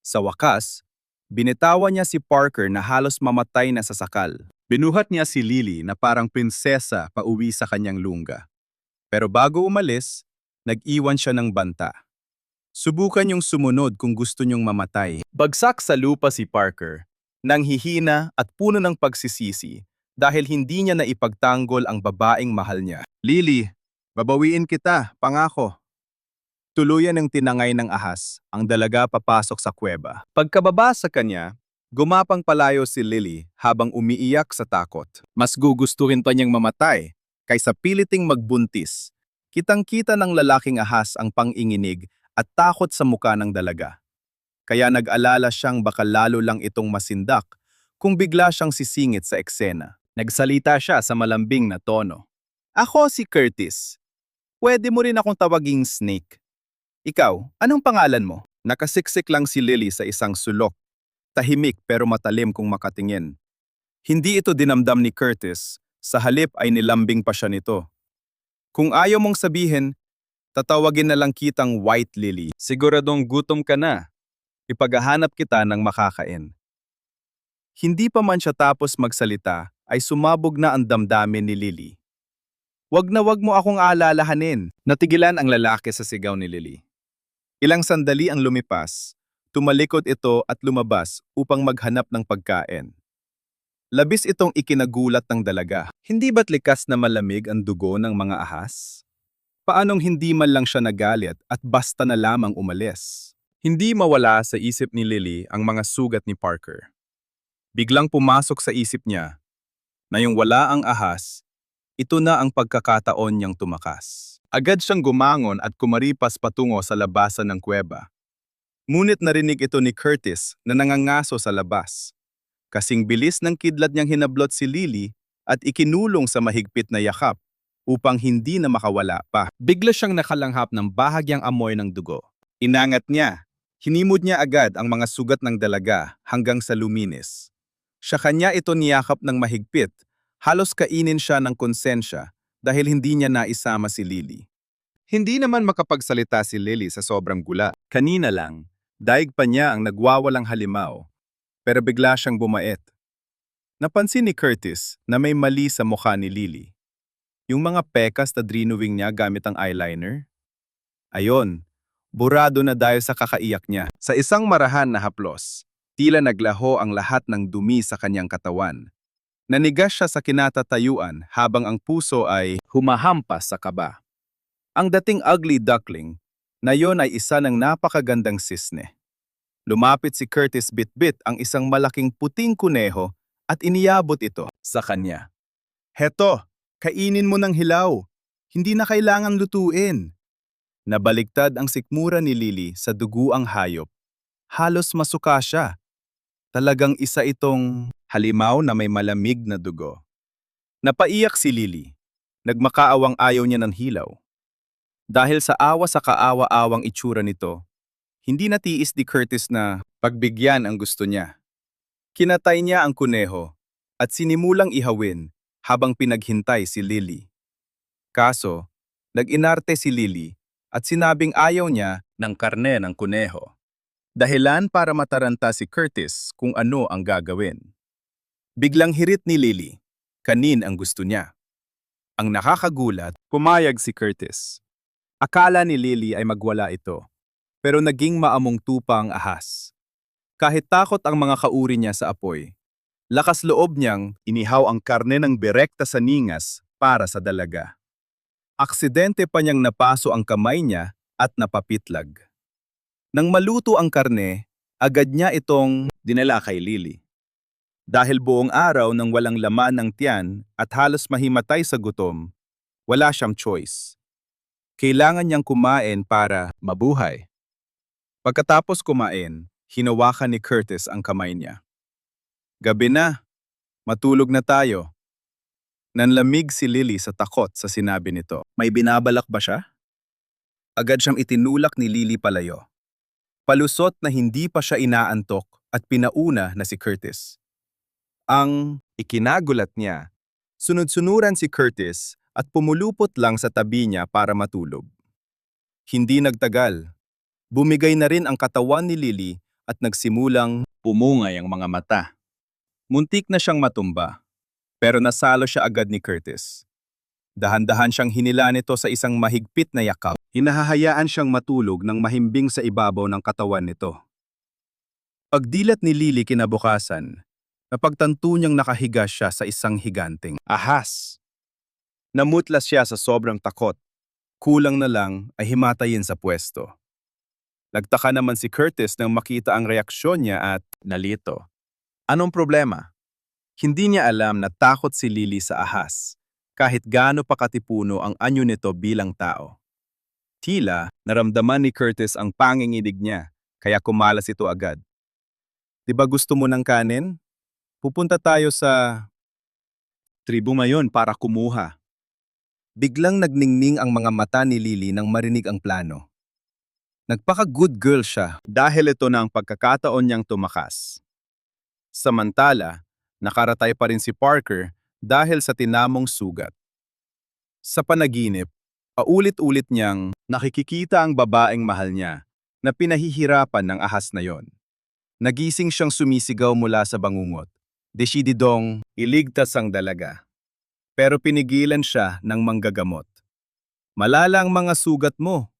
Sa wakas, binitawan niya si Parker na halos mamatay na sa sakal. Binuhat niya si Lily na parang prinsesa pauwi sa kanyang lungga. Pero bago umalis, nag-iwan siya ng banta. Subukan niyong sumunod kung gusto niyong mamatay. Bagsak sa lupa si Parker, nang hihina at puno ng pagsisisi dahil hindi niya naipagtanggol ang babaeng mahal niya. Lily, babawiin kita, pangako. Tuluyan ng tinangay ng ahas ang dalaga papasok sa kuweba. Pagkababa sa kanya, gumapang palayo si Lily habang umiiyak sa takot. Mas gugustuhin pa niyang mamatay kaysa piliting magbuntis. Kitang-kita ng lalaking ahas ang panginginig at takot sa muka ng dalaga. Kaya nag-alala siyang baka lalo lang itong masindak kung bigla siyang sisingit sa eksena. Nagsalita siya sa malambing na tono. Ako si Curtis. Pwede mo rin akong tawaging Snake. Ikaw, anong pangalan mo? Nakasiksik lang si Lily sa isang sulok. Tahimik pero matalim kung makatingin. Hindi ito dinamdam ni Curtis, sa halip ay nilambing pa siya nito. Kung ayaw mong sabihin, tatawagin na lang kitang White Lily. Siguradong gutom ka na. Ipaghahanap kita ng makakain. Hindi pa man siya tapos magsalita, ay sumabog na ang damdamin ni Lily. Wag na wag mo akong aalalahanin. Natigilan ang lalaki sa sigaw ni Lily. Ilang sandali ang lumipas, tumalikod ito at lumabas upang maghanap ng pagkain. Labis itong ikinagulat ng dalaga. Hindi ba't likas na malamig ang dugo ng mga ahas? Paanong hindi man lang siya nagalit at basta na lamang umalis? Hindi mawala sa isip ni Lily ang mga sugat ni Parker. Biglang pumasok sa isip niya na yung wala ang ahas, ito na ang pagkakataon niyang tumakas. Agad siyang gumangon at kumaripas patungo sa labasan ng kuweba. Ngunit narinig ito ni Curtis na nangangaso sa labas. Kasing bilis ng kidlat niyang hinablot si Lily at ikinulong sa mahigpit na yakap upang hindi na makawala pa. Bigla siyang nakalanghap ng bahagyang amoy ng dugo. Inangat niya. Hinimod niya agad ang mga sugat ng dalaga hanggang sa luminis. Sa kanya ito niyakap ng mahigpit, halos kainin siya ng konsensya dahil hindi niya naisama si Lily. Hindi naman makapagsalita si Lily sa sobrang gula. Kanina lang, daig pa niya ang nagwawalang halimaw, pero bigla siyang bumait. Napansin ni Curtis na may mali sa mukha ni Lily. Yung mga pekas na drinowing niya gamit ang eyeliner. Ayon, burado na dahil sa kakaiyak niya. Sa isang marahan na haplos, tila naglaho ang lahat ng dumi sa kanyang katawan. Nanigas siya sa kinatatayuan habang ang puso ay humahampas sa kaba. Ang dating ugly duckling na yon ay isa ng napakagandang sisne. Lumapit si Curtis bitbit ang isang malaking puting kuneho at iniyabot ito sa kanya. Heto, kainin mo ng hilaw. Hindi na kailangan lutuin. Nabaligtad ang sikmura ni Lily sa duguang hayop. Halos masuka siya. Talagang isa itong halimaw na may malamig na dugo. Napaiyak si Lily. Nagmakaawang ayaw niya ng hilaw. Dahil sa awa sa kaawa-awang itsura nito, hindi natiis ni Curtis na pagbigyan ang gusto niya. Kinatay niya ang kuneho at sinimulang ihawin habang pinaghintay si Lily. Kaso, nag-inarte si Lily at sinabing ayaw niya ng karne ng kuneho. Dahilan para mataranta si Curtis kung ano ang gagawin. Biglang hirit ni Lily, kanin ang gusto niya. Ang nakakagulat, pumayag si Curtis. Akala ni Lily ay magwala ito, pero naging maamong tupa ang ahas. Kahit takot ang mga kauri niya sa apoy, lakas loob niyang inihaw ang karne ng berekta sa ningas para sa dalaga. Aksidente pa niyang napaso ang kamay niya at napapitlag. Nang maluto ang karne, agad niya itong dinala kay Lily. Dahil buong araw nang walang laman ng tiyan at halos mahimatay sa gutom, wala siyang choice. Kailangan niyang kumain para mabuhay. Pagkatapos kumain, hinawakan ni Curtis ang kamay niya. Gabi na, matulog na tayo. Nanlamig si Lily sa takot sa sinabi nito. May binabalak ba siya? Agad siyang itinulak ni Lily palayo. Palusot na hindi pa siya inaantok at pinauna na si Curtis. Ang ikinagulat niya, sunod-sunuran si Curtis at pumulupot lang sa tabi niya para matulog. Hindi nagtagal. Bumigay na rin ang katawan ni Lily at nagsimulang pumungay ang mga mata. Muntik na siyang matumba, pero nasalo siya agad ni Curtis. Dahan-dahan siyang hinila nito sa isang mahigpit na yakap. Hinahahayaan siyang matulog ng mahimbing sa ibabaw ng katawan nito. Pagdilat ni Lily kinabukasan, napagtanto niyang nakahiga siya sa isang higanting ahas. Namutlas siya sa sobrang takot. Kulang na lang ay himatayin sa pwesto. Nagtaka naman si Curtis nang makita ang reaksyon niya at nalito. Anong problema? Hindi niya alam na takot si Lily sa ahas, kahit gaano pa katipuno ang anyo nito bilang tao. Tila, naramdaman ni Curtis ang panginginig niya, kaya kumalas ito agad. Di ba gusto mo ng kanin? Pupunta tayo sa tribo ngayon para kumuha. Biglang nagningning ang mga mata ni Lily nang marinig ang plano. Nagpaka-good girl siya dahil ito na ang pagkakataon niyang tumakas. Samantala, nakaratay pa rin si Parker dahil sa tinamong sugat. Sa panaginip, paulit-ulit niyang nakikikita ang babaeng mahal niya na pinahihirapan ng ahas na yon. Nagising siyang sumisigaw mula sa bangungot. Desididong iligtas ang dalaga. Pero pinigilan siya ng manggagamot. Malala ang mga sugat mo.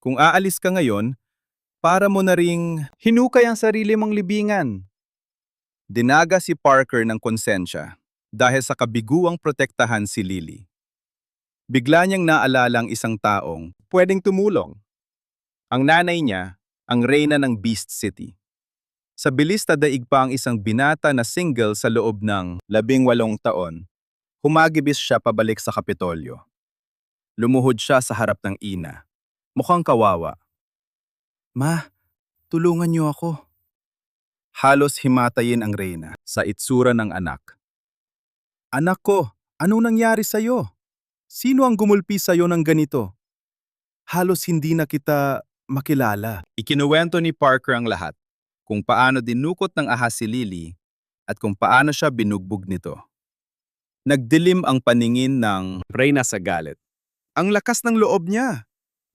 Kung aalis ka ngayon, para mo na ring hinukay ang sarili mong libingan. Dinaga si Parker ng konsensya dahil sa kabiguang protektahan si Lily. Bigla niyang naalala ang isang taong pwedeng tumulong. Ang nanay niya, ang reyna ng Beast City. Sa bilis na daig pa ang isang binata na single sa loob ng 18 taon, humagibis siya pabalik sa Kapitolyo. Lumuhod siya sa harap ng ina. Mukhang kawawa. Ma, tulungan niyo ako. Halos himatayin ang reyna sa itsura ng anak. Anak ko, anong nangyari sa'yo? Sino ang gumulpi sa'yo ng ganito? Halos hindi na kita makilala. Ikinuwento ni Parker ang lahat, kung paano dinukot ng ahas si Lily at kung paano siya binugbog nito. Nagdilim ang paningin ng reyna sa galit. Ang lakas ng loob niya.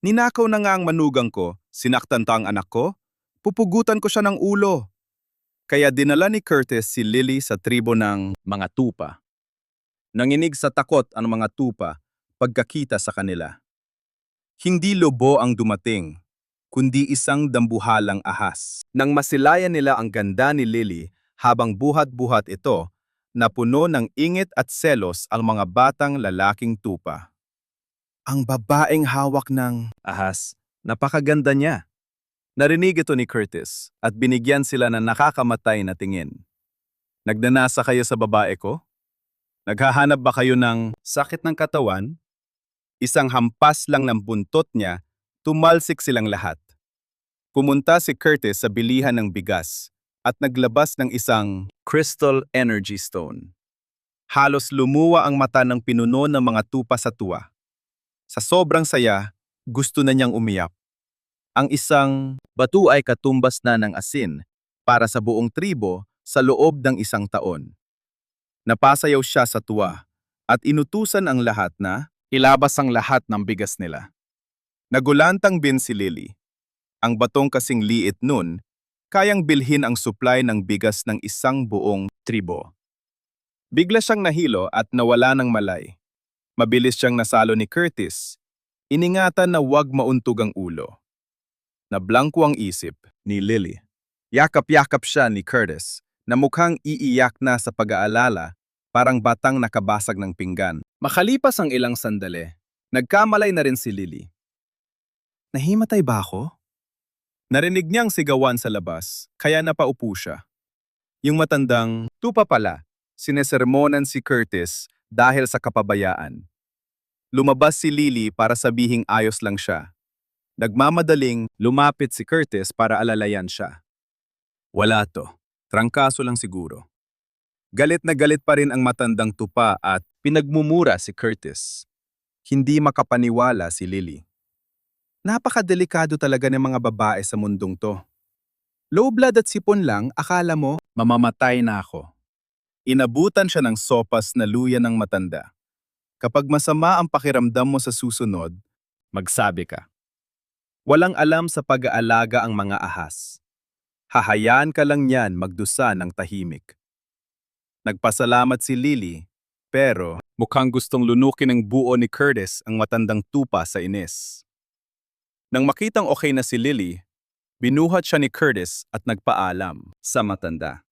Ninakaw na nga ang manugang ko, sinaktan ta ang anak ko, pupugutan ko siya ng ulo. Kaya dinala ni Curtis si Lily sa tribo ng mga tupa. Nanginig sa takot ang mga tupa pagkakita sa kanila. Hindi lobo ang dumating, kundi isang dambuhalang ahas. Nang masilayan nila ang ganda ni Lily habang buhat-buhat ito, napuno ng ingit at selos ang mga batang lalaking tupa. Ang babaeng hawak ng ahas, napakaganda niya. Narinig ito ni Curtis at binigyan sila ng nakakamatay na tingin. Nagnanasa kayo sa babae ko? Naghahanap ba kayo ng sakit ng katawan? Isang hampas lang ng buntot niya, tumalsik silang lahat. Pumunta si Curtis sa bilihan ng bigas at naglabas ng isang Crystal Energy Stone. Halos lumuwa ang mata ng pinuno ng mga tupa sa tuwa. Sa sobrang saya, gusto na niyang umiyak. Ang isang batu ay katumbas na ng asin para sa buong tribo sa loob ng isang taon. Napasayaw siya sa tuwa at inutusan ang lahat na ilabas ang lahat ng bigas nila. Nagulantang din si Lily. Ang batong kasing liit nun, kayang bilhin ang supply ng bigas ng isang buong tribo. Bigla siyang nahilo at nawala ng malay. Mabilis siyang nasalo ni Curtis. Iningatan na huwag mauntog ang ulo. Nablangko ang isip ni Lily. Yakap-yakap siya ni Curtis, na mukhang iiyak na sa pag-aalala, parang batang nakabasag ng pinggan. Makalipas ang ilang sandali, nagkamalay na rin si Lily. Nahimatay ba ako? Narinig niyang sigawan sa labas, kaya napaupo siya. Yung matandang, tupa pala, sinesermonan si Curtis dahil sa kapabayaan. Lumabas si Lily para sabihing ayos lang siya. Nagmamadaling lumapit si Curtis para alalayan siya. Wala to. Trangkaso lang siguro. Galit na galit pa rin ang matandang tupa at pinagmumura si Curtis. Hindi makapaniwala si Lily. Napakadelikado talaga ng mga babae sa mundong to. Low blood at sipon lang, akala mo, mamamatay na ako. Inabutan siya ng sopas na luya ng matanda. Kapag masama ang pakiramdam mo sa susunod, magsabi ka. Walang alam sa pag-aalaga ang mga ahas. Hahayaan ka lang niyan magdusa ng tahimik. Nagpasalamat si Lily, pero mukhang gustong lunukin ng buo ni Curtis ang matandang tupa sa inis. Nang makitang okay na si Lily, binuhat siya ni Curtis at nagpaalam sa matanda.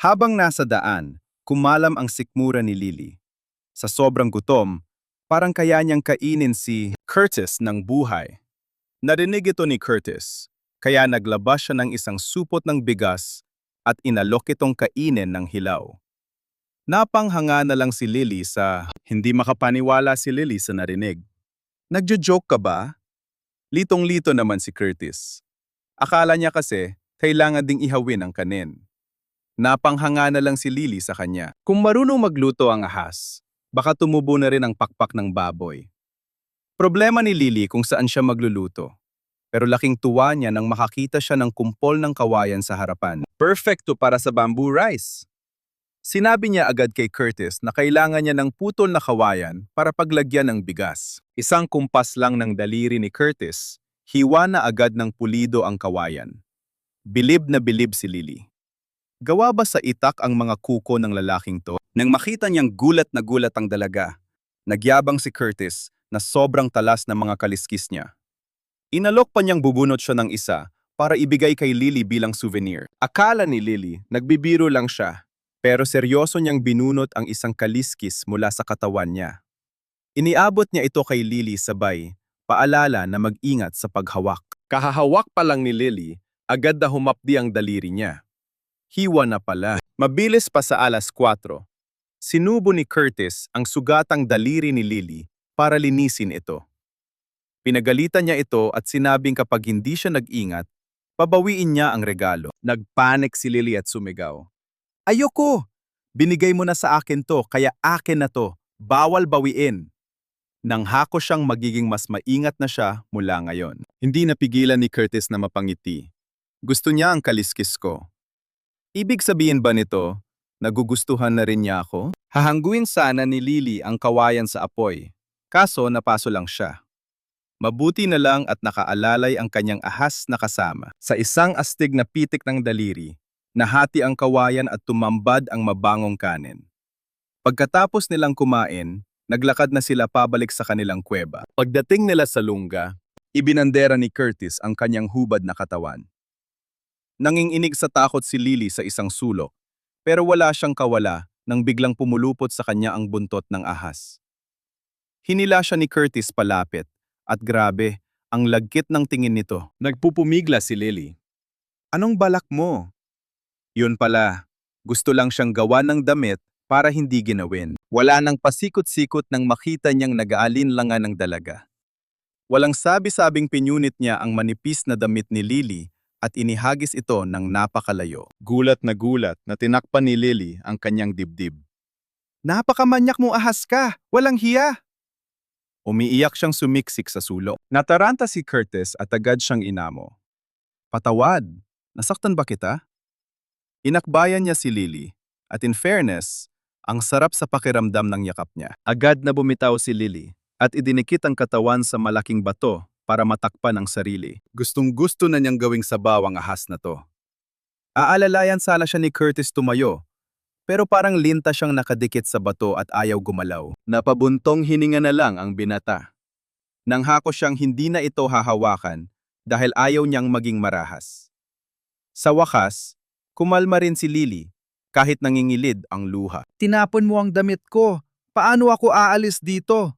Habang nasa daan, kumalam ang sikmura ni Lily. Sa sobrang gutom, parang kaya niyang kainin si Curtis ng buhay. Narinig ito ni Curtis, kaya naglabas siya ng isang supot ng bigas at inalok itong kainin ng hilaw. Napanghanga na lang si Lily sa hindi makapaniwala si Lily sa narinig. Nagjo-joke ka ba? Litong-lito naman si Curtis. Akala niya kasi kailangan ding ihawin ang kanin. Napanghanga na lang si Lily sa kanya. Kung marunong magluto ang ahas, baka tumubo na rin ang pakpak ng baboy. Problema ni Lily kung saan siya magluluto. Pero laking tuwa niya nang makakita siya ng kumpol ng kawayan sa harapan. Perfecto para sa bamboo rice. Sinabi niya agad kay Curtis na kailangan niya ng putol na kawayan para paglagyan ng bigas. Isang kumpas lang ng daliri ni Curtis, hiwa na agad ng pulido ang kawayan. Bilib na bilib si Lily. Gawa ba sa itak ang mga kuko ng lalaking to? Nang makita niyang gulat na gulat ang dalaga, nagyabang si Curtis na sobrang talas ng mga kaliskis niya. Inalok pa niyang bubunot siya ng isa para ibigay kay Lily bilang souvenir. Akala ni Lily, nagbibiro lang siya, pero seryoso niyang binunot ang isang kaliskis mula sa katawan niya. Iniabot niya ito kay Lily sabay, paalala na mag-ingat sa paghawak. Kahahawak pa lang ni Lily, agad na humapdi ang daliri niya. Hiwa na pala. Mabilis pa sa 4:00. Sinubo ni Curtis ang sugatang daliri ni Lily para linisin ito. Pinagalitan niya ito at sinabing kapag hindi siya nag-ingat, pabawiin niya ang regalo. Nagpanik si Lily at sumigaw. Ayoko! Binigay mo na sa akin to, kaya akin na to. Bawal bawiin. Nang hako siyang magiging mas maingat na siya mula ngayon. Hindi napigilan ni Curtis na mapangiti. Gusto niya ang kaliskis ko. Ibig sabihin ba nito, nagugustuhan na rin niya ako? Hahangguin sana ni Lily ang kawayan sa apoy. Kaso napaso lang siya. Mabuti na lang at nakaalalay ang kanyang ahas na kasama. Sa isang astig na pitik ng daliri, nahati ang kawayan at tumambad ang mabangong kanin. Pagkatapos nilang kumain, naglakad na sila pabalik sa kanilang kuweba. Pagdating nila sa lungga, ibinandera ni Curtis ang kanyang hubad na katawan. Nanginginig sa takot si Lily sa isang sulok, pero wala siyang kawala nang biglang pumulupot sa kanya ang buntot ng ahas. Hinila siya ni Curtis palapit, at grabe, ang lagkit ng tingin nito. Nagpupumigla si Lily. Anong balak mo? Yun pala, gusto lang siyang gawa ng damit para hindi ginawin. Wala nang pasikot-sikot nang makita niyang nag-aalinlangan ng dalaga. Walang sabi-sabing pinyunit niya ang manipis na damit ni Lily at inihagis ito ng napakalayo. Gulat na tinakpan ni Lily ang kanyang dibdib. Napakamanyak mong ahas ka! Walang hiya! Umiiyak siyang sumiksik sa sulok. Nataranta si Curtis at agad siyang inamo. Patawad, nasaktan ba kita? Inakbayan niya si Lily, at in fairness, ang sarap sa pakiramdam ng yakap niya. Agad na bumitaw si Lily, at idinikit ang katawan sa malaking bato para matakpan ang sarili. Gustong-gusto na niyang gawing sabaw ang ahas na to. Aalalayan sana siya ni Curtis tumayo, pero parang linta siyang nakadikit sa bato at ayaw gumalaw. Napabuntong hininga na lang ang binata. Nang hako siyang hindi na ito hahawakan dahil ayaw niyang maging marahas. Sa wakas, kumalma rin si Lily kahit nangingilid ang luha. Tinapon mo ang damit ko. Paano ako aalis dito?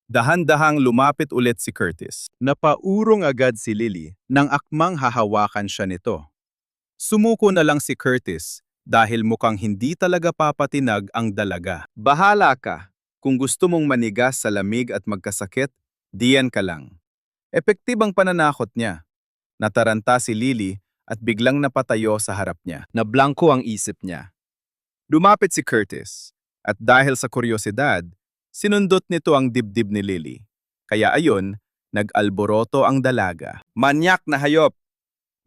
Dahan-dahang lumapit ulit si Curtis. Napaurong agad si Lily nang akmang hahawakan siya nito. Sumuko na lang si Curtis dahil mukhang hindi talaga papatinag ang dalaga. Bahala ka. Kung gusto mong manigas sa lamig at magkasakit, diyan ka lang. Epektibang pananakot niya. Nataranta si Lily at biglang napatayo sa harap niya. Nablangko ang isip niya. Lumapit si Curtis at dahil sa kuryosidad, sinundot nito ang dibdib ni Lily. Kaya ayon, nag-alboroto ang dalaga. Manyak na hayop!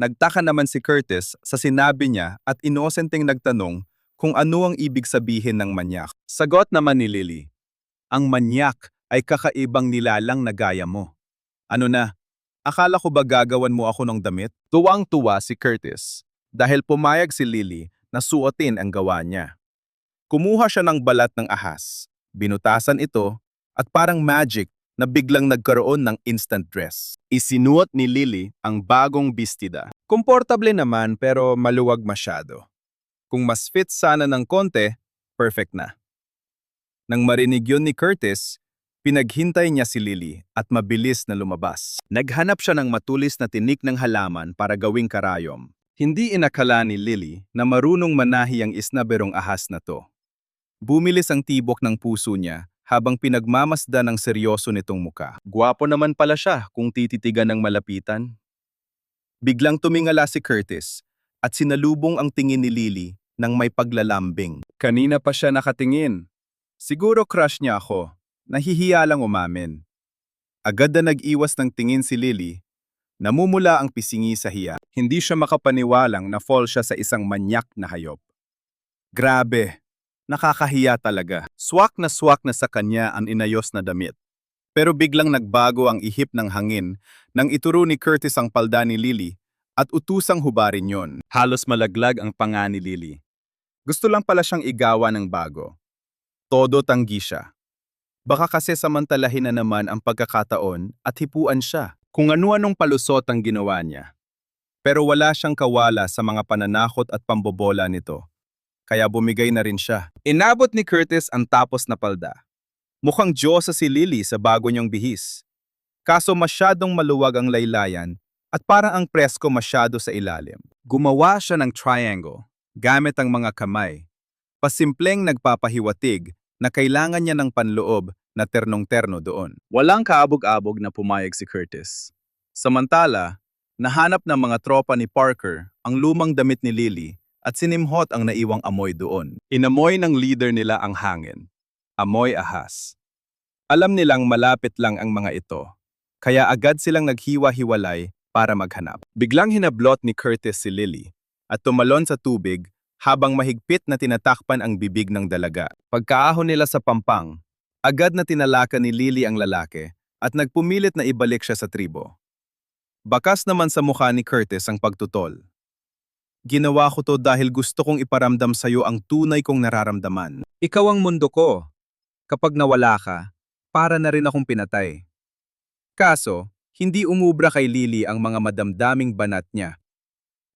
Nagtaka naman si Curtis sa sinabi niya at inosenteng nagtanong kung ano ang ibig sabihin ng manyak. Sagot naman ni Lily, ang manyak ay kakaibang nilalang na gaya mo. Ano na, akala ko ba gagawan mo ako ng damit? Tuwang-tuwa si Curtis dahil pumayag si Lily na suotin ang gawa niya. Kumuha siya ng balat ng ahas, binutasan ito, at parang magic na biglang nagkaroon ng instant dress. Isinuot ni Lily ang bagong bestida. Komportable naman pero maluwag masyado. Kung mas fit sana ng konti, perfect na. Nang marinig yun ni Curtis, pinaghintay niya si Lily at mabilis na lumabas. Naghanap siya ng matulis na tinik ng halaman para gawing karayom. Hindi inakala ni Lily na marunong manahi ang isnaberong ahas na to. Bumilis ang tibok ng puso niya habang pinagmamasdan ng seryoso nitong muka. Gwapo naman pala siya kung tititigan ng malapitan. Biglang tumingala si Curtis at sinalubong ang tingin ni Lily ng may paglalambing. Kanina pa siya nakatingin. Siguro crush niya ako. Nahihiya lang umamin. Agad na nag-iwas ng tingin si Lily. Namumula ang pisingi sa hiya. Hindi siya makapaniwalang na fall siya sa isang manyak na hayop. Grabe! Nakakahiya talaga. Swak na sa kanya ang inayos na damit. Pero biglang nagbago ang ihip ng hangin nang ituro ni Curtis ang palda ni Lily at utusang hubarin yon. Halos malaglag ang panga ni Lily. Gusto lang pala siyang igawa ng bago. Todo tanggi siya. Baka kasi samantalahin na naman ang pagkakataon at hipuan siya kung ano-anong palusot ang ginawa niya. Pero wala siyang kawala sa mga pananakot at pambobola nito. Kaya bumigay na rin siya. Inabot ni Curtis ang tapos na palda. Mukhang Diyosa si Lily sa bago niyang bihis. Kaso masyadong maluwag ang laylayan at parang ang presko masyado sa ilalim. Gumawa siya ng triangle gamit ang mga kamay. Pasimpleng nagpapahiwatig na kailangan niya ng panloob na ternong-terno doon. Walang kaabog-abog na pumayag si Curtis. Samantala, nahanap ng mga tropa ni Parker ang lumang damit ni Lily at sinimhot ang naiwang amoy doon. Inamoy ng leader nila ang hangin. Amoy ahas. Alam nilang malapit lang ang mga ito, kaya agad silang naghiwa-hiwalay para maghanap. Biglang hinablot ni Curtis si Lily at tumalon sa tubig habang mahigpit na tinatakpan ang bibig ng dalaga. Pagkaahon nila sa pampang, agad na tinalaka ni Lily ang lalaki at nagpumilit na ibalik siya sa tribo. Bakas naman sa mukha ni Curtis ang pagtutol. Ginawa ko to dahil gusto kong iparamdam sa'yo ang tunay kong nararamdaman. Ikaw ang mundo ko. Kapag nawala ka, para na rin akong pinatay. Kaso, hindi umubra kay Lily ang mga madamdaming banat niya.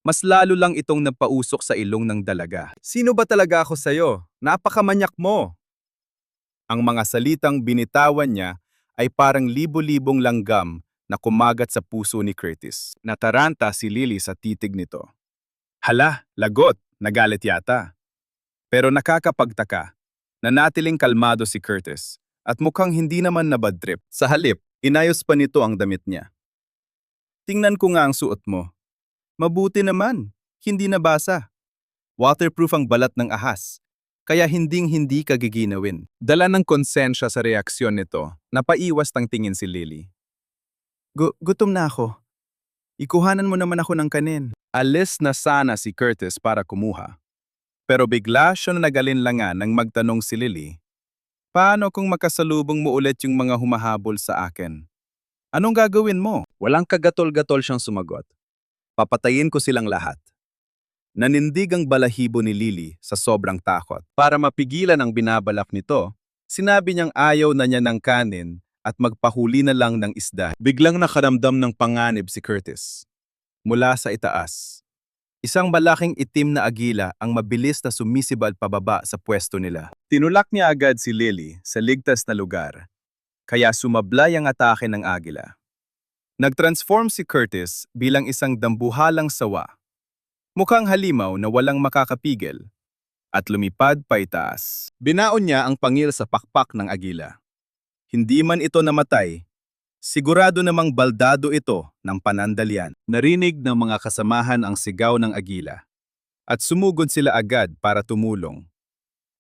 Mas lalo lang itong nagpausok sa ilong ng dalaga. Sino ba talaga ako sa'yo? Napakamanyak mo! Ang mga salitang binitawan niya ay parang libo-libong langgam na kumagat sa puso ni Curtis. Nataranta si Lily sa titig nito. Hala, lagot, nagalit yata. Pero nakakapagtaka, nanatiling kalmado si Curtis at mukhang hindi naman nabadtrip. Sa halip, inayos pa nito ang damit niya. Tingnan ko nga ang suot mo. Mabuti naman, hindi nabasa. Waterproof ang balat ng ahas, kaya hinding-hindi ka giginawin. Dala ng konsensya sa reaksyon nito, napaiwas ng tingin si Lily. Gutom na ako. Ikuhanan mo naman ako ng kanin. Alis na sana si Curtis para kumuha. Pero bigla siya na nagalinlangan nang magtanong si Lily, paano kung makasalubong mo ulit yung mga humahabol sa akin? Anong gagawin mo? Walang kagatol-gatol siyang sumagot. Papatayin ko silang lahat. Nanindig ang balahibo ni Lily sa sobrang takot. Para mapigilan ang binabalak nito, sinabi niyang ayaw na niya ng kanin at magpahuli na lang ng isda. Biglang nakaramdam ng panganib si Curtis. Mula sa itaas, Isang malaking itim na agila ang mabilis na sumisibal pababa sa pwesto nila. Tinulak niya agad si Lily sa ligtas na lugar, kaya sumablay ang atake ng agila. Nag-transform si Curtis bilang isang dambuhalang sawa, mukhang halimaw na walang makakapigil, at lumipad paitaas. Binaon niya ang pangil sa pakpak ng agila. Hindi man ito namatay, sigurado namang baldado ito ng panandalian. Narinig ng mga kasamahan ang sigaw ng agila, at sumugod sila agad para tumulong.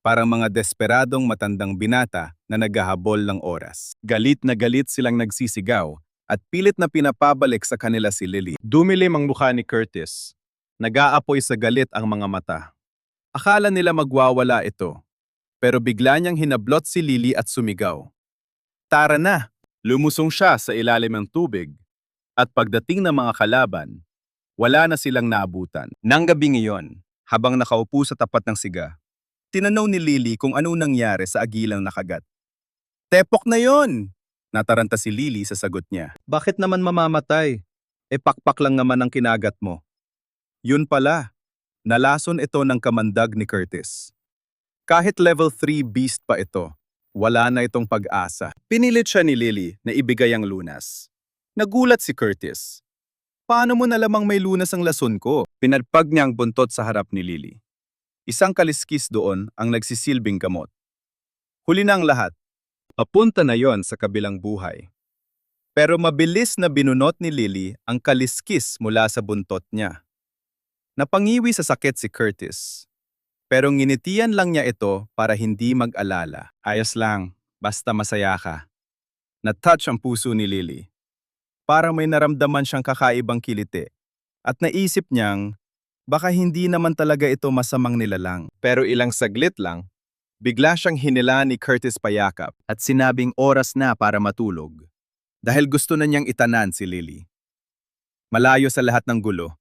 Parang mga desperadong matandang binata na naghahabol ng oras. Galit na galit silang nagsisigaw at pilit na pinapabalik sa kanila si Lily. Dumilim ang mukha ni Curtis. Nag-aapoy sa galit ang mga mata. Akala nila magwawala ito, pero bigla niyang hinablot si Lily at sumigaw. Tara na! Lumusong siya sa ilalim ng tubig, at pagdating ng mga kalaban, wala na silang naabutan. Nang gabing iyon, habang nakaupo sa tapat ng siga, tinanaw ni Lily kung ano nangyari sa agilang nakagat. Tepok na yon! Nataranta si Lily sa sagot niya. Bakit naman mamamatay? Pakpak lang naman ang kinagat mo. Yun pala, nalason ito ng kamandag ni Curtis. Kahit level 3 beast pa ito, wala na itong pag-asa. Pinilit siya ni Lily na ibigay ang lunas. Nagulat si Curtis. Paano mo nalamang may lunas ang lason ko? Pinagpag niya ang buntot sa harap ni Lily. Isang kaliskis doon ang nagsisilbing gamot. Huli na ang lahat. Papunta na yon sa kabilang buhay. Pero mabilis na binunot ni Lily ang kaliskis mula sa buntot niya. Napangiwi sa sakit si Curtis. Pero nginitian lang niya ito para hindi mag-alala. Ayos lang, basta masaya ka. Na-touch ang puso ni Lily. Parang may naramdaman siyang kakaibang kiliti. At naisip niyang, baka hindi naman talaga ito masamang nilalang. Pero ilang saglit lang, bigla siyang hinila ni Curtis payakap at sinabing oras na para matulog. Dahil gusto na niyang itanan si Lily. Malayo sa lahat ng gulo.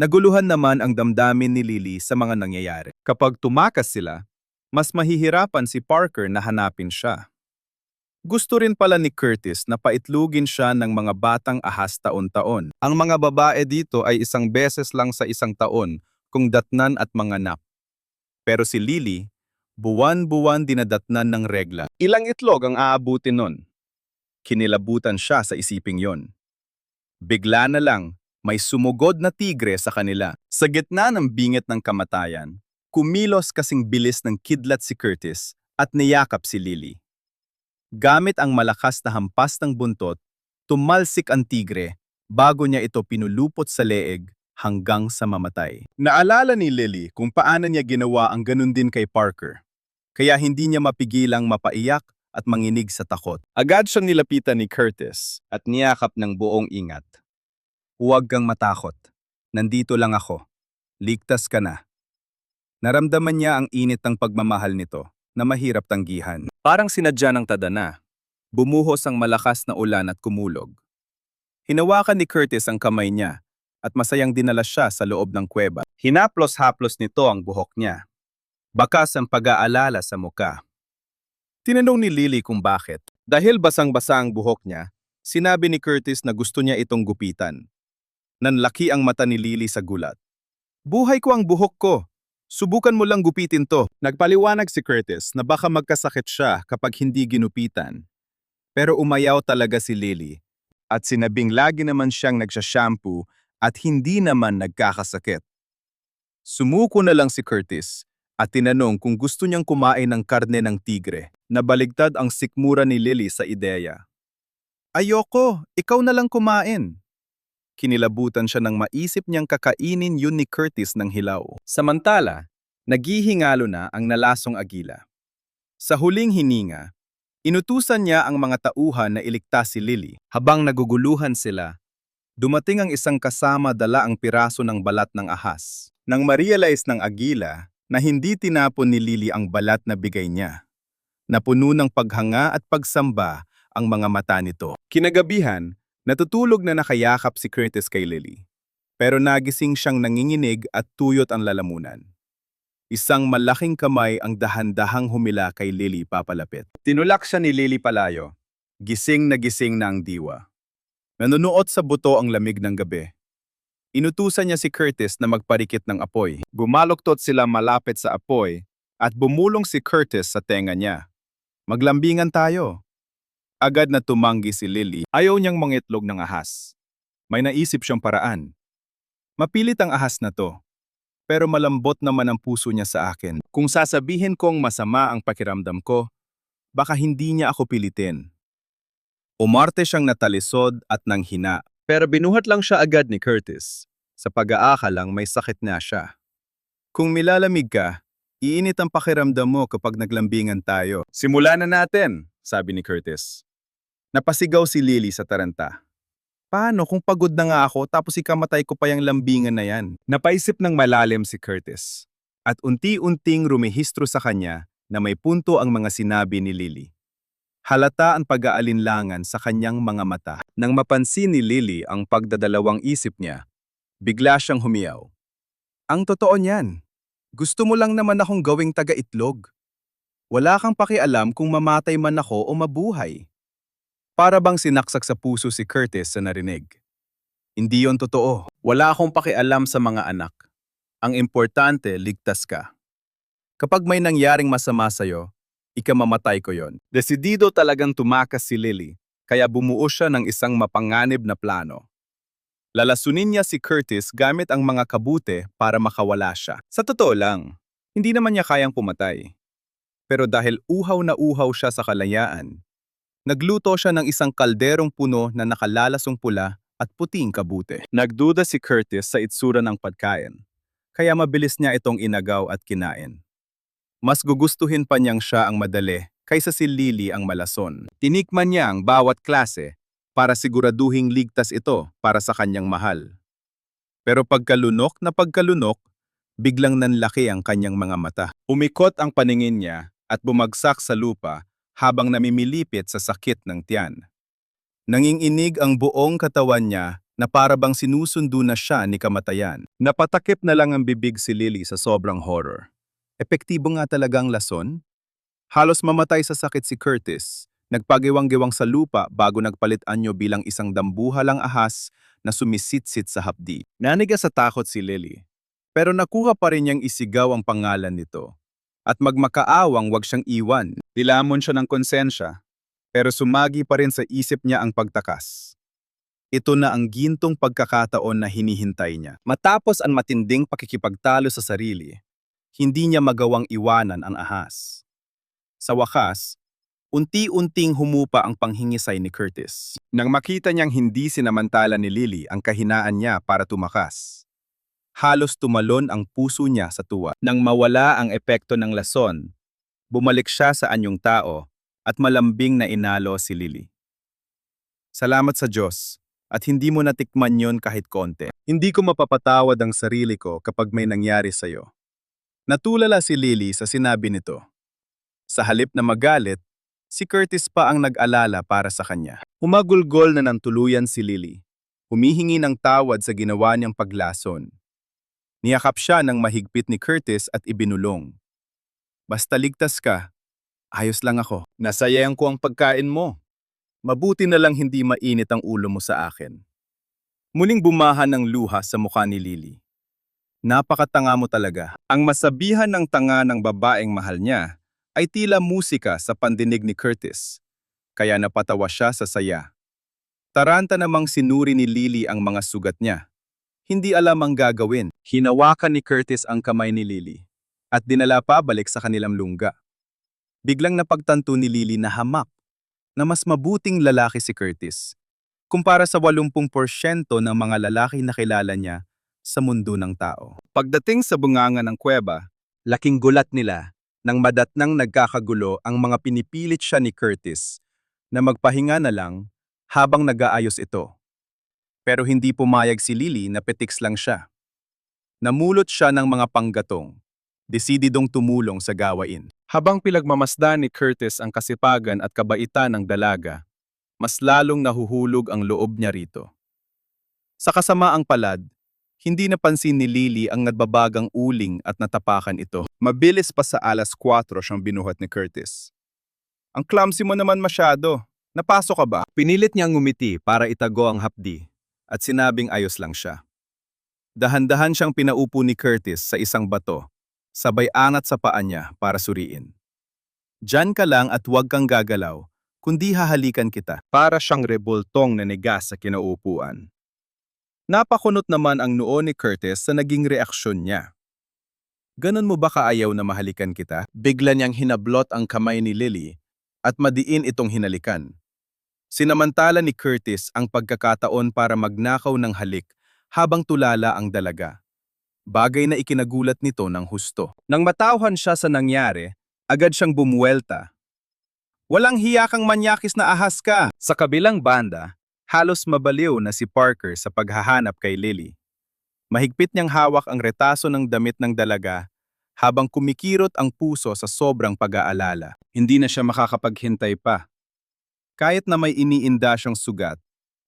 Naguluhan naman ang damdamin ni Lily sa mga nangyayari. Kapag tumakas sila, mas mahihirapan si Parker na hanapin siya. Gusto rin pala ni Curtis na paitlugin siya ng mga batang ahas taon-taon. Ang mga babae dito ay isang beses lang sa isang taon kung datnan at manganak. Pero si Lily, buwan-buwan dinadatnan ng regla. Ilang itlog ang aabutin nun? Kinilabutan siya sa isiping yon. Bigla na lang, may sumugod na tigre sa kanila. Sa gitna ng bingit ng kamatayan, kumilos kasing bilis ng kidlat si Curtis at niyakap si Lily. Gamit ang malakas na hampas ng buntot, tumalsik ang tigre bago niya ito pinulupot sa leeg hanggang sa mamatay. Naalala ni Lily kung paano niya ginawa ang ganun din kay Parker, kaya hindi niya mapigilang mapaiyak at manginig sa takot. Agad siyang nilapitan ni Curtis at niyakap ng buong ingat. Huwag kang matakot. Nandito lang ako. Ligtas ka na. Naramdaman niya ang init ng pagmamahal nito na mahirap tanggihan. Parang sinadya ng tadhana. Bumuhos ang malakas na ulan at kumulog. Hinawakan ni Curtis ang kamay niya at masayang dinala siya sa loob ng kuweba. Hinaplos-haplos nito ang buhok niya. Bakas ang pag-aalala sa muka. Tinanong ni Lily kung bakit. Dahil basang-basa ang buhok niya, sinabi ni Curtis na gusto niya itong gupitan. Nanlaki ang mata ni Lily sa gulat. Buhay ko ang buhok ko. Subukan mo lang gupitin to. Nagpaliwanag si Curtis na baka magkasakit siya kapag hindi ginupitan. Pero umayaw talaga si Lily at sinabing lagi naman siyang nagsha-shampoo at hindi naman nagkakasakit. Sumuko na lang si Curtis at tinanong kung gusto niyang kumain ng karne ng tigre. Nabaligtad ang sikmura ni Lily sa ideya. Ayoko, ikaw na lang kumain. Kinilabutan siya nang maisip niyang kakainin yun ni Curtis ng hilaw. Samantala, naghihingalo na ang nalasong agila. Sa huling hininga, inutusan niya ang mga tauhan na iligtas si Lily. Habang naguguluhan sila, dumating ang isang kasama dala ang piraso ng balat ng ahas. Nang ma-realize ng agila na hindi tinapon ni Lily ang balat na bigay niya, napuno ng paghanga at pagsamba ang mga mata nito. Kinagabihan, natutulog na nakayakap si Curtis kay Lily. Pero nagising siyang nanginginig at tuyot ang lalamunan. Isang malaking kamay ang dahan-dahang humila kay Lily papalapit. Tinulak siya ni Lily palayo. Gising na ang diwa. Nanunuot sa buto ang lamig ng gabi. Inutusan niya si Curtis na magparikit ng apoy. Bumaloktot sila malapit sa apoy at bumulong si Curtis sa tenga niya. Maglambingan tayo. Agad na tumanggi si Lily. Ayaw niyang mangitlog ng ahas. May naisip siyang paraan. Mapilit ang ahas na to. Pero malambot naman ang puso niya sa akin. Kung sasabihin kong masama ang pakiramdam ko, baka hindi niya ako pilitin. Umarte siyang natalisod at nanghina. Pero binuhat lang siya agad ni Curtis. Sa pag-aakalang may sakit na siya. Kung milalamig ka, iinit ang pakiramdam mo kapag naglambingan tayo. Simulan na natin, sabi ni Curtis. Napasigaw si Lily sa taranta. Paano kung pagod na nga ako tapos ikamatay ko pa yung lambingan na yan? Napaisip ng malalim si Curtis. At unti-unting rumehistro sa kanya na may punto ang mga sinabi ni Lily. Halata ang pag-aalinlangan sa kanyang mga mata. Nang mapansin ni Lily ang pagdadalawang isip niya, bigla siyang humiyaw. Ang totoo niyan, gusto mo lang naman akong gawing taga-itlog. Wala kang pakialam kung mamatay man ako o mabuhay. Para bang sinaksak sa puso si Curtis sa narinig. Hindi yon totoo. Wala akong pakialam sa mga anak. Ang importante, ligtas ka. Kapag may nangyaring masama sa'yo, ikamamatay ko yon. Desidido talagang tumakas si Lily, kaya bumuo siya ng isang mapanganib na plano. Lalasunin niya si Curtis gamit ang mga kabute para makawala siya. Sa totoo lang, hindi naman niya kayang pumatay. Pero dahil uhaw na uhaw siya sa kalayaan, nagluto siya ng isang kalderong puno na nakalalasong pula at puting kabute. Nagduda si Curtis sa itsura ng pagkain, kaya mabilis niya itong inagaw at kinain. Mas gugustuhin pa niyang siya ang madali kaysa si Lily ang malason. Tinikman niya ang bawat klase para siguraduhing ligtas ito para sa kanyang mahal. Pero pagkalunok na pagkalunok, biglang nanlaki ang kanyang mga mata. Umikot ang paningin niya at bumagsak sa lupa habang namimilipit sa sakit ng tiyan. Nanginginig ang buong katawan niya na para bang sinusundo na siya ni kamatayan. Napatakip na lang ang bibig si Lily sa sobrang horror. Epektibo nga talagang lason? Halos mamatay sa sakit si Curtis. Nagpagiwang-giwang sa lupa bago nagpalit anyo bilang isang dambuhalang ahas na sumisitsit sa hapdi. Naniga sa takot si Lily. Pero nakuha pa rin niyang isigaw ang pangalan nito. At magmakaawang wag siyang iwan. Dilamon siya ng konsensya. Pero sumagi pa rin sa isip niya ang pagtakas. Ito na ang gintong pagkakataon na hinihintay niya. Matapos ang matinding pakikipagtalo sa sarili, hindi niya magawang iwanan ang ahas. Sa wakas, unti-unting humupa ang panghingisay ni Curtis. Nang makita niyang hindi sinamantala ni Lily ang kahinaan niya para tumakas, halos tumalon ang puso niya sa tuwa. Nang mawala ang epekto ng lason, bumalik siya sa anyong tao at malambing na inalo si Lily. Salamat sa Diyos at hindi mo natikman yon kahit konti. Hindi ko mapapatawad ang sarili ko kapag may nangyari sa'yo. Natulala si Lily sa sinabi nito. Sa halip na magalit, si Curtis pa ang nag-alala para sa kanya. Humagulgol na ng tuluyan si Lily. Humihingi ng tawad sa ginawa niyang paglason. Niyakap siya ng mahigpit ni Curtis at ibinulong. Basta ligtas ka, ayos lang ako. Nasayayan ko ang pagkain mo. Mabuti na lang hindi mainit ang ulo mo sa akin. Muling bumahan ng luha sa mukha ni Lily. Napakatanga mo talaga. Ang masabihan ng tanga ng babaeng mahal niya ay tila musika sa pandinig ni Curtis, kaya napatawa siya sa saya. Taranta namang sinuri ni Lily ang mga sugat niya. Hindi alam ang gagawin. Hinawakan ni Curtis ang kamay ni Lily at dinala pa balik sa kanilang lungga. Biglang napagtanto ni Lily na hamak na mas mabuting lalaki si Curtis kumpara sa 80% ng mga lalaki na kilala niya sa mundo ng tao. Pagdating sa bunganga ng kuweba, laking gulat nila nang madatnang nagkakagulo ang mga pinipilit siya ni Curtis na magpahinga na lang habang nag-aayos ito. Pero hindi pumayag si Lily na petiks lang siya. Namulot siya ng mga panggatong, desididong tumulong sa gawain. Habang pilagmamasdan ni Curtis ang kasipagan at kabaitan ng dalaga, mas lalong nahuhulog ang loob niya rito. Sa kasamaang palad, hindi napansin ni Lily ang nagbabagang uling at natapakan ito. Mabilis pa sa 4:00 siyang binuhat ni Curtis. Ang clumsy mo naman masyado. Napasok ka ba? Pinilit niyang ngumiti para itago ang hapdi at sinabing ayos lang siya. Dahan-dahan siyang pinaupo ni Curtis sa isang bato, sabay angat sa paa niya para suriin. Diyan ka lang at huwag kang gagalaw, kundi hahalikan kita. Para siyang rebultong na negas sa kinauupuan. Napakunot naman ang noo ni Curtis sa naging reaksyon niya. Ganon mo ba kaayaw na mahalikan kita? Bigla niyang hinablot ang kamay ni Lily at madiin itong hinalikan. Sinamantala ni Curtis ang pagkakataon para magnakaw ng halik habang tulala ang dalaga. Bagay na ikinagulat nito ng husto. Nang matauhan siya sa nangyari, agad siyang bumuwelta. Walang hiya kang manyakis na ahas ka! Sa kabilang banda, halos mabaliw na si Parker sa paghahanap kay Lily. Mahigpit niyang hawak ang retaso ng damit ng dalaga habang kumikirot ang puso sa sobrang pag-aalala. Hindi na siya makakapaghintay pa. Kahit na may iniinda siyang sugat,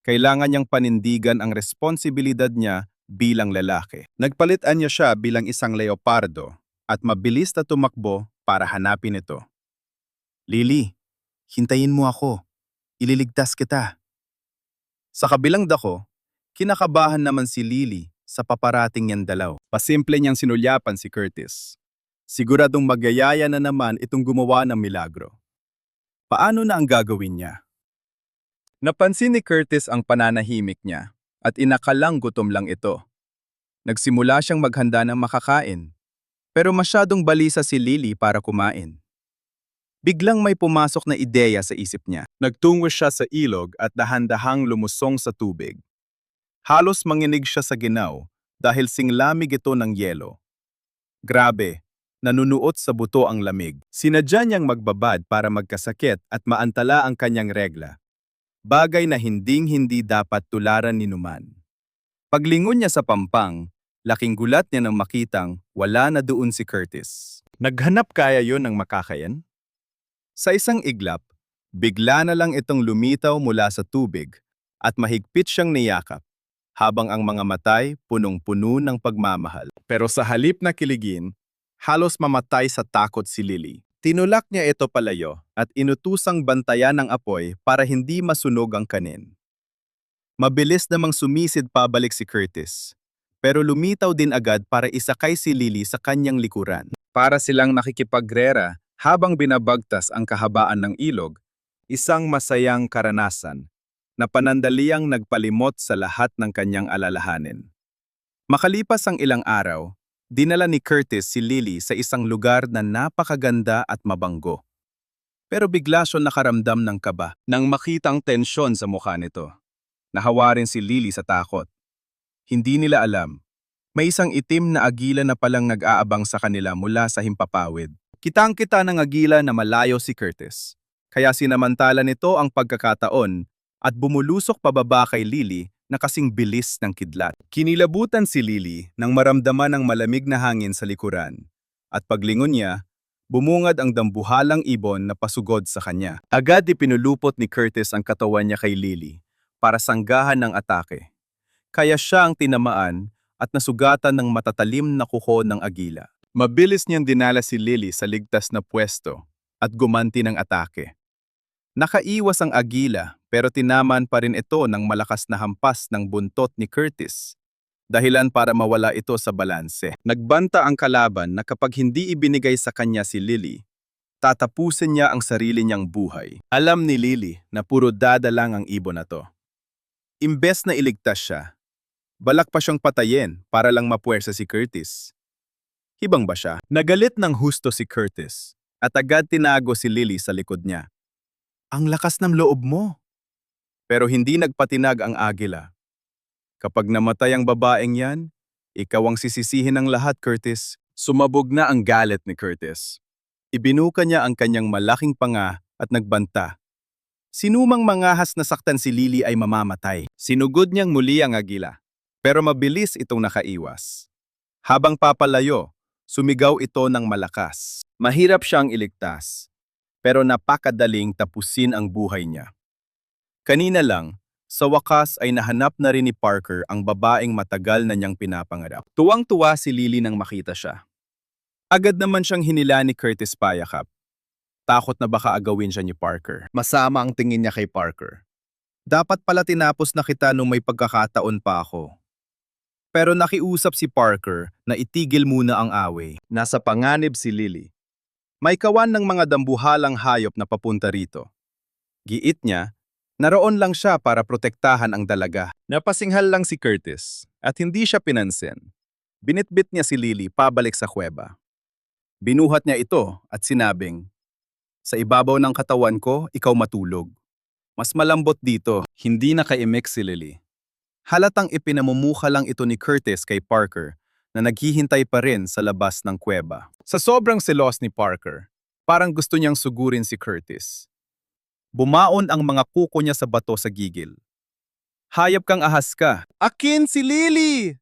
kailangan niyang panindigan ang responsibilidad niya bilang lalaki. Nagpalitan niya siya bilang isang leopardo at mabilis na tumakbo para hanapin ito. Lily, hintayin mo ako. Ililigtas kita. Sa kabilang dako, kinakabahan naman si Lily sa paparating niyang dalaw. Pasimple niyang sinulyapan si Curtis. Siguradong magyayaya na naman itong gumawa ng milagro. Paano na ang gagawin niya? Napansin ni Curtis ang pananahimik niya at inakalang gutom lang ito. Nagsimula siyang maghanda ng makakain, pero masyadong balisa si Lily para kumain. Biglang may pumasok na ideya sa isip niya. Nagtungo siya sa ilog at dahan-dahang lumusong sa tubig. Halos manginig siya sa ginaw dahil singlamig ito ng yelo. Grabe, nanunuot sa buto ang lamig. Sinadya niyang magbabad para magkasakit at maantala ang kanyang regla. Bagay na hinding-hindi dapat tularan ni Numan. Paglingon niya sa pampang, laking gulat niya nang makitang wala na doon si Curtis. Naghanap kaya yon ng makakayan? Sa isang iglap, bigla na lang itong lumitaw mula sa tubig at mahigpit siyang niyakap, habang ang mga matay punong-puno ng pagmamahal. Pero sa halip na kiligin, halos mamatay sa takot si Lily. Tinulak niya ito palayo at inutusang bantayan ng apoy para hindi masunog ang kanin. Mabilis namang sumisid pabalik si Curtis, pero lumitaw din agad para isakay si Lily sa kanyang likuran. Para silang nakikipagrera habang binabagtas ang kahabaan ng ilog, isang masayang karanasan na panandaliang nagpalimot sa lahat ng kanyang alalahanin. Makalipas ang ilang araw, dinala ni Curtis si Lily sa isang lugar na napakaganda at mabanggo. Pero bigla siyang nakaramdam ng kaba nang makitang tensyon sa mukha nito. Nahawa rin si Lily sa takot. Hindi nila alam, may isang itim na agila na palang nag-aabang sa kanila mula sa himpapawid. Kitang-kita ng agila na malayo si Curtis, kaya sinamantala nito ang pagkakataon at bumulusok pababa kay Lily na kasing bilis ng kidlat. Kinilabutan si Lily nang maramdaman ang malamig na hangin sa likuran, at paglingon niya, bumungad ang dambuhalang ibon na pasugod sa kanya. Agad ipinulupot ni Curtis ang katawan niya kay Lily para sanggahan ng atake. Kaya siya ang tinamaan at nasugatan ng matatalim na kuko ng agila. Mabilis niyang dinala si Lily sa ligtas na pwesto at gumanti ng atake. Nakaiwas ang agila pero tinaman pa rin ito ng malakas na hampas ng buntot ni Curtis, dahilan para mawala ito sa balanse. Nagbanta ang kalaban na kapag hindi ibinigay sa kanya si Lily, tatapusin niya ang sarili niyang buhay. Alam ni Lily na puro dada lang ang ibon na to. Imbes na iligtas siya, balak pa siyang patayin para lang mapuwersa si Curtis. Hibang ba siya? Nagalit ng husto si Curtis at agad tinago si Lily sa likod niya. Ang lakas ng loob mo. Pero hindi nagpatinag ang agila. Kapag namatay ang babaeng yan, ikaw ang sisisihin ng lahat, Curtis. Sumabog na ang galit ni Curtis. Ibinuka niya ang kanyang malaking panga at nagbanta. Sinumang mangahas na saktan si Lily ay mamamatay. Sinugod niyang muli ang agila, pero mabilis itong nakaiwas. Habang papalayo, sumigaw ito ng malakas. Mahirap siyang iligtas, pero napakadaling tapusin ang buhay niya. Kanina lang, sa wakas ay nahanap na rin ni Parker ang babaeng matagal na niyang pinapangarap. Tuwang-tuwa si Lily nang makita siya. Agad naman siyang hinila ni Curtis payakap. Takot na baka agawin siya ni Parker. Masama ang tingin niya kay Parker. Dapat pala tinapos na kita nung may pagkakataon pa ako. Pero nakiusap si Parker na itigil muna ang away. Nasa panganib si Lily. May kawan ng mga dambuhalang hayop na papunta rito. Giit niya, naroon lang siya para protektahan ang dalaga. Napasinghal lang si Curtis at hindi siya pinansin. Binitbit niya si Lily pabalik sa kuweba. Binuhat niya ito at sinabing, "Sa ibabaw ng katawan ko, ikaw matulog. Mas malambot dito." Hindi nakaimik si Lily. Halatang ipinamumukha lang ito ni Curtis kay Parker na naghihintay pa rin sa labas ng kuweba. Sa sobrang selos ni Parker, parang gusto niyang sugurin si Curtis. Bumaon ang mga kuko niya sa bato sa gigil. "Hayop kang ahas ka." "Akin si Lily!"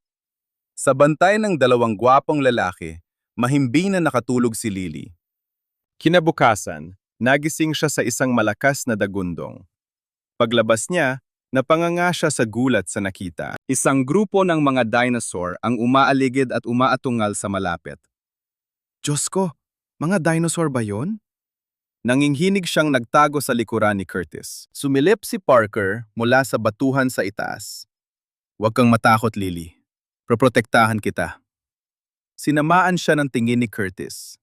Sa bantay ng dalawang gwapong lalaki, mahimbing na nakatulog si Lily. Kinabukasan, nagising siya sa isang malakas na dagundong. Paglabas niya, napanganga siya sa gulat sa nakita. Isang grupo ng mga dinosaur ang umaaligid at umaatungal sa malapit. "Diyos ko, mga dinosaur ba yon?" Nanginghinig siyang nagtago sa likuran ni Curtis. Sumilip si Parker mula sa batuhan sa itaas. "Huwag kang matakot, Lily. Proprotektahan kita." Sinamaan siya ng tingin ni Curtis.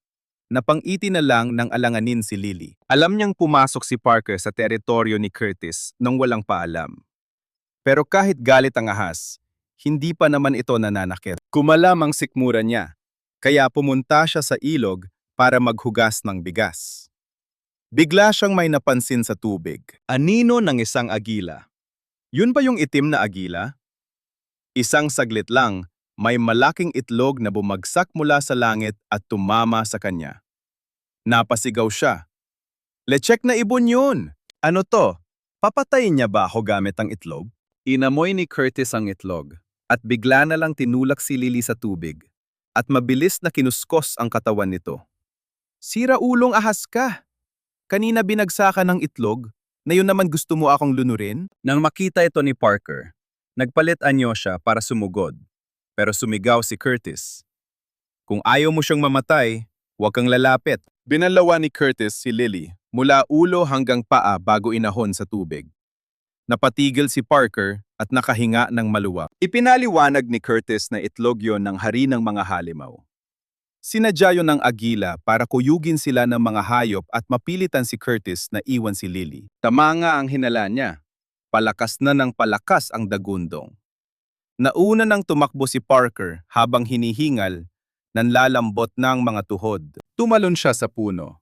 Napangiti na lang ng alanganin si Lily. Alam niyang pumasok si Parker sa teritoryo ni Curtis nang walang paalam. Pero kahit galit ang ahas, hindi pa naman ito nananakit. Kumalam ang sikmura niya, kaya pumunta siya sa ilog para maghugas ng bigas. Bigla siyang may napansin sa tubig. Anino ng isang agila. Yun ba yung itim na agila? Isang saglit lang, may malaking itlog na bumagsak mula sa langit at tumama sa kanya. Napasigaw siya. "Lechek na ibon yun! Ano to? Papatayin niya ba ako gamit ang itlog?" Inamoy ni Curtis ang itlog at bigla na lang tinulak si Lily sa tubig at mabilis na kinuskos ang katawan nito. "Sira ulong ahas ka! Kanina binagsakan ng itlog, na yun naman gusto mo akong lunurin?" Nang makita ito ni Parker, nagpalit anyo siya para sumugod. Pero sumigaw si Curtis. "Kung ayaw mo siyang mamatay, huwag kang lalapit." Binalawa ni Curtis si Lily mula ulo hanggang paa bago inahon sa tubig. Napatigil si Parker at nakahinga ng maluwag. Ipinaliwanag ni Curtis na itlog yon ng hari ng mga halimaw. Sinadya yon ng agila para kuyugin sila ng mga hayop at mapilitan si Curtis na iwan si Lily. Tama nga ang hinala niya. Palakas na ng palakas ang dagundong. Nauna nang tumakbo si Parker habang hinihingal, nanlalambot ng mga tuhod. Tumalon siya sa puno.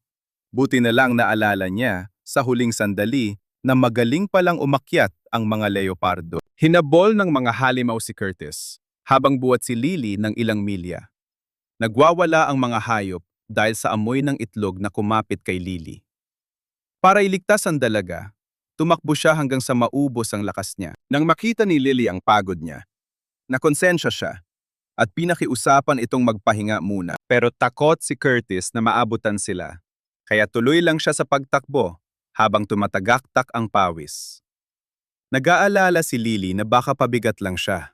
Buti na lang naalala niya sa huling sandali na magaling palang umakyat ang mga leopardo. Hinabol ng mga halimaw si Curtis habang buhat si Lily ng ilang milya. Nagwawala ang mga hayop dahil sa amoy ng itlog na kumapit kay Lily. Para iligtas ang dalaga, tumakbo siya hanggang sa maubos ang lakas niya. Nang makita ni Lily ang pagod niya, nakonsensya siya at pinakiusapan itong magpahinga muna. Pero takot si Curtis na maabutan sila, kaya tuloy lang siya sa pagtakbo habang tumatagaktak ang pawis. Nag-aalala si Lily na baka pabigat lang siya.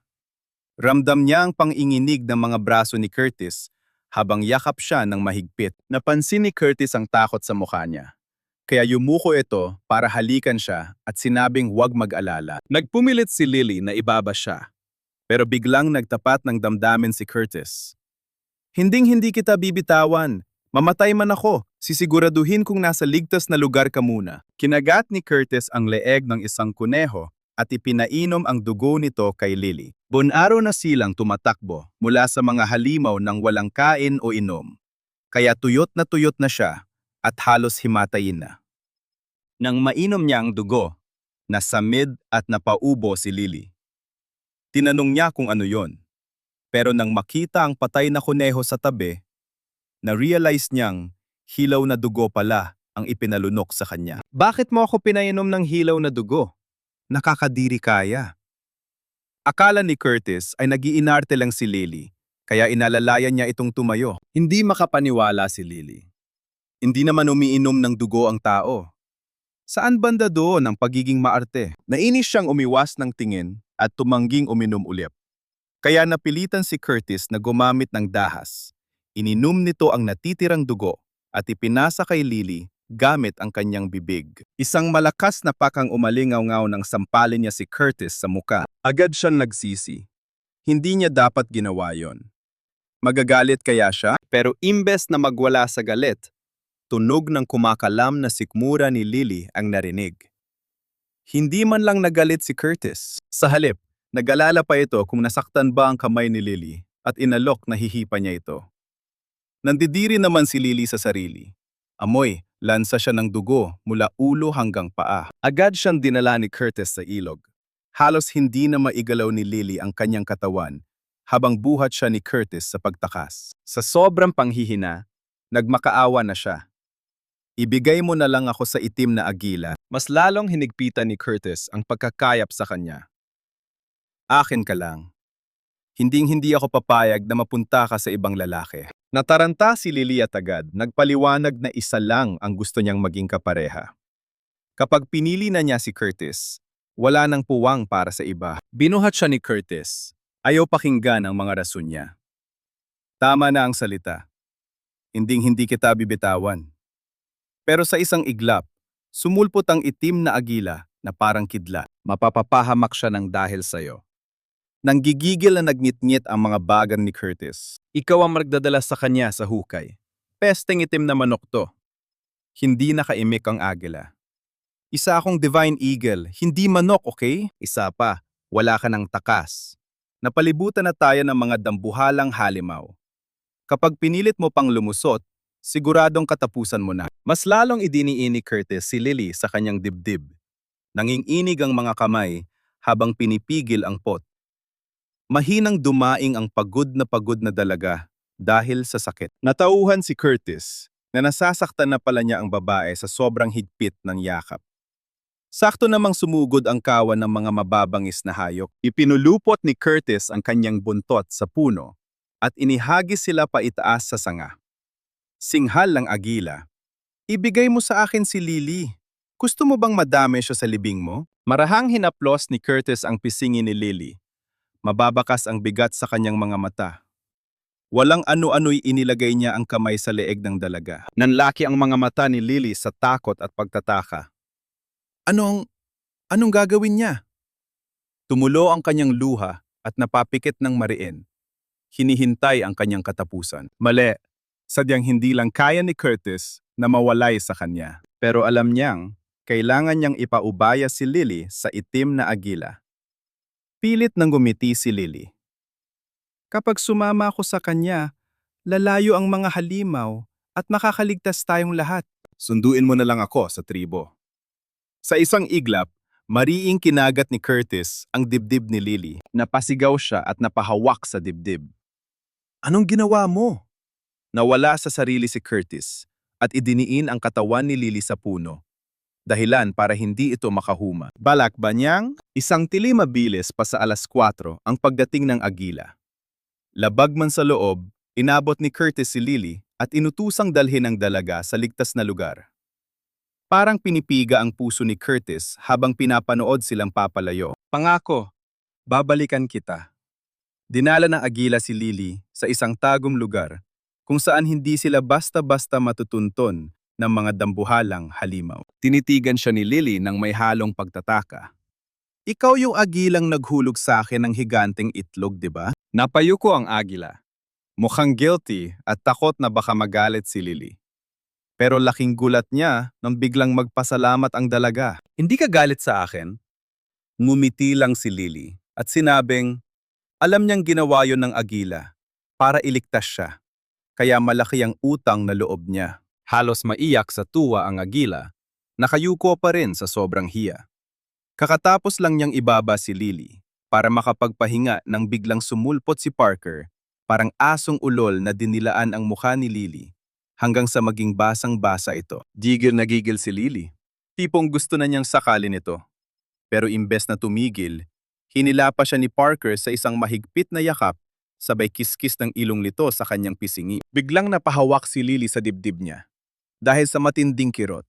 Ramdam niya ang panginginig ng mga braso ni Curtis habang yakap siya ng mahigpit. Napansin ni Curtis ang takot sa mukha niya, kaya yumuko ito para halikan siya at sinabing huwag mag-alala. Nagpumilit si Lily na ibaba siya. Pero biglang nagtapat ng damdamin si Curtis. "Hinding-hindi kita bibitawan. Mamatay man ako, sisiguraduhin kung nasa ligtas na lugar ka muna." Kinagat ni Curtis ang leeg ng isang kuneho at ipinainom ang dugo nito kay Lily. Buwan-araw na silang tumatakbo mula sa mga halimaw ng walang kain o inom. Kaya tuyot na siya at halos himatayin na. Nang mainom niya ang dugo, nasamid at napaubo si Lily. Tinanong niya kung ano yon. Pero nang makita ang patay na kuneho sa tabi, na-realize niyang hilaw na dugo pala ang ipinalunok sa kanya. "Bakit mo ako pinainom ng hilaw na dugo? Nakakadiri kaya." Akala ni Curtis ay nag-iinarte lang si Lily, kaya inalalayan niya itong tumayo. Hindi makapaniwala si Lily. Hindi naman umiinom ng dugo ang tao. Saan banda doon ang pagiging maarte? Nainis siyang umiwas ng tingin at tumangging uminom ulit. Kaya napilitan si Curtis na gumamit ng dahas. Ininom nito ang natitirang dugo at ipinasa kay Lily gamit ang kanyang bibig. Isang malakas na pakang umalingaw-ngaw nang sampalin niya si Curtis sa muka. Agad siyang nagsisi. Hindi niya dapat ginawa yon. Magagalit kaya siya? Pero imbes na magwala sa galit, tunog ng kumakalam na sikmura ni Lily ang narinig. Hindi man lang nagalit si Curtis. Sa halip, nag-alala pa ito kung nasaktan ba ang kamay ni Lily at inalok na hihipa niya ito. Nandidiri naman si Lily sa sarili. Amoy, lansa siya ng dugo mula ulo hanggang paa. Agad siyang dinala ni Curtis sa ilog. Halos hindi na maigalaw ni Lily ang kanyang katawan habang buhat siya ni Curtis sa pagtakas. Sa sobrang panghihina, nagmakaawa na siya. Ibigay mo na lang ako sa itim na agila. Mas lalong hinigpitan ni Curtis ang pagkakayap sa kanya. Akin ka lang. Hinding-hindi ako papayag na mapunta ka sa ibang lalaki. Nataranta si Lily at agad, nagpaliwanag na isa lang ang gusto niyang maging kapareha. Kapag pinili na niya si Curtis, wala nang puwang para sa iba. Binuhat siya ni Curtis. Ayaw pakinggan ang mga rason niya. Tama na ang salita. Hinding-hindi kita bibitawan. Pero sa isang iglap, sumulpot ang itim na agila na parang kidlat. Mapapapahamak siya ng dahil sa'yo. Nanggigigil na nagngit-ngit ang mga bagan ni Curtis. Ikaw ang magdadala sa kanya sa hukay. Pesteng itim na manok to. Hindi nakaimik ang agila. Isa akong divine eagle, hindi manok, okay? Isa pa, wala ka ng takas. Napalibutan na tayo ng mga dambuhalang halimaw. Kapag pinilit mo pang lumusot, siguradong katapusan mo na. Mas lalong idiniini Curtis si Lily sa kanyang dibdib. Nanginginig ang mga kamay habang pinipigil ang pot. Mahinang dumaing ang pagod na dalaga dahil sa sakit. Natauhan si Curtis na nasasaktan na pala niya ang babae sa sobrang higpit ng yakap. Sakto namang sumugod ang kawan ng mga mababangis na hayop. Ipinulupot ni Curtis ang kanyang buntot sa puno at inihagis sila paitaas sa sanga. Singhal ng agila. Ibigay mo sa akin si Lily. Gusto mo bang madami siya sa libing mo? Marahang hinaplos ni Curtis ang pisingin ni Lily. Mababakas ang bigat sa kanyang mga mata. Walang ano-ano'y inilagay niya ang kamay sa leeg ng dalaga. Nanlaki ang mga mata ni Lily sa takot at pagtataka. Anong gagawin niya? Tumulo ang kanyang luha at napapikit ng mariin. Hinihintay ang kanyang katapusan. Mali, sadyang hindi lang kaya ni Curtis na mawalay sa kanya. Pero alam niyang, kailangan niyang ipaubaya si Lily sa itim na agila. Pilit nang gumiti si Lily. Kapag sumama ako sa kanya, lalayo ang mga halimaw at makakaligtas tayong lahat. Sunduin mo na lang ako sa tribo. Sa isang iglap, mariing kinagat ni Curtis ang dibdib ni Lily. Napasigaw siya at napahawak sa dibdib. Anong ginawa mo? Nawala sa sarili si Curtis at idiniin ang katawan ni Lily sa puno. Dahilan para hindi ito makahuma. Balak ba niyang? Isang tili mabilis pa sa 4:00 ang pagdating ng agila. Labag man sa loob, inabot ni Curtis si Lily at inutusang dalhin ang dalaga sa ligtas na lugar. Parang pinipiga ang puso ni Curtis habang pinapanood silang papalayo. Pangako, babalikan kita. Dinala ng agila si Lily sa isang tagong lugar kung saan hindi sila basta-basta matutunton ng mga dambuhalang halimaw. Tinitigan siya ni Lily ng may halong pagtataka. Ikaw yung agilang naghulog sa akin ng higanteng itlog, di ba? Napayuko ang agila. Mukhang guilty at takot na baka magalit si Lily. Pero laking gulat niya nang biglang magpasalamat ang dalaga. Hindi ka galit sa akin? Ngumiti lang si Lily at sinabing, alam niyang ginawa yon ng agila para iligtas siya. Kaya malaki ang utang na loob niya. Halos maiyak sa tuwa ang agila, nakayuko pa rin sa sobrang hiya. Kakatapos lang niyang ibaba si Lily para makapagpahinga nang biglang sumulpot si Parker, parang asong ulol na dinilaan ang mukha ni Lily hanggang sa maging basang-basa ito. Gigil na gigil si Lily. Tipong gusto na niyang sakalin ito. Pero imbes na tumigil, hinila pa siya ni Parker sa isang mahigpit na yakap sabay kiskis ng ilong nito sa kanyang pisingi. Biglang napahawak si Lily sa dibdib niya dahil sa matinding kirot.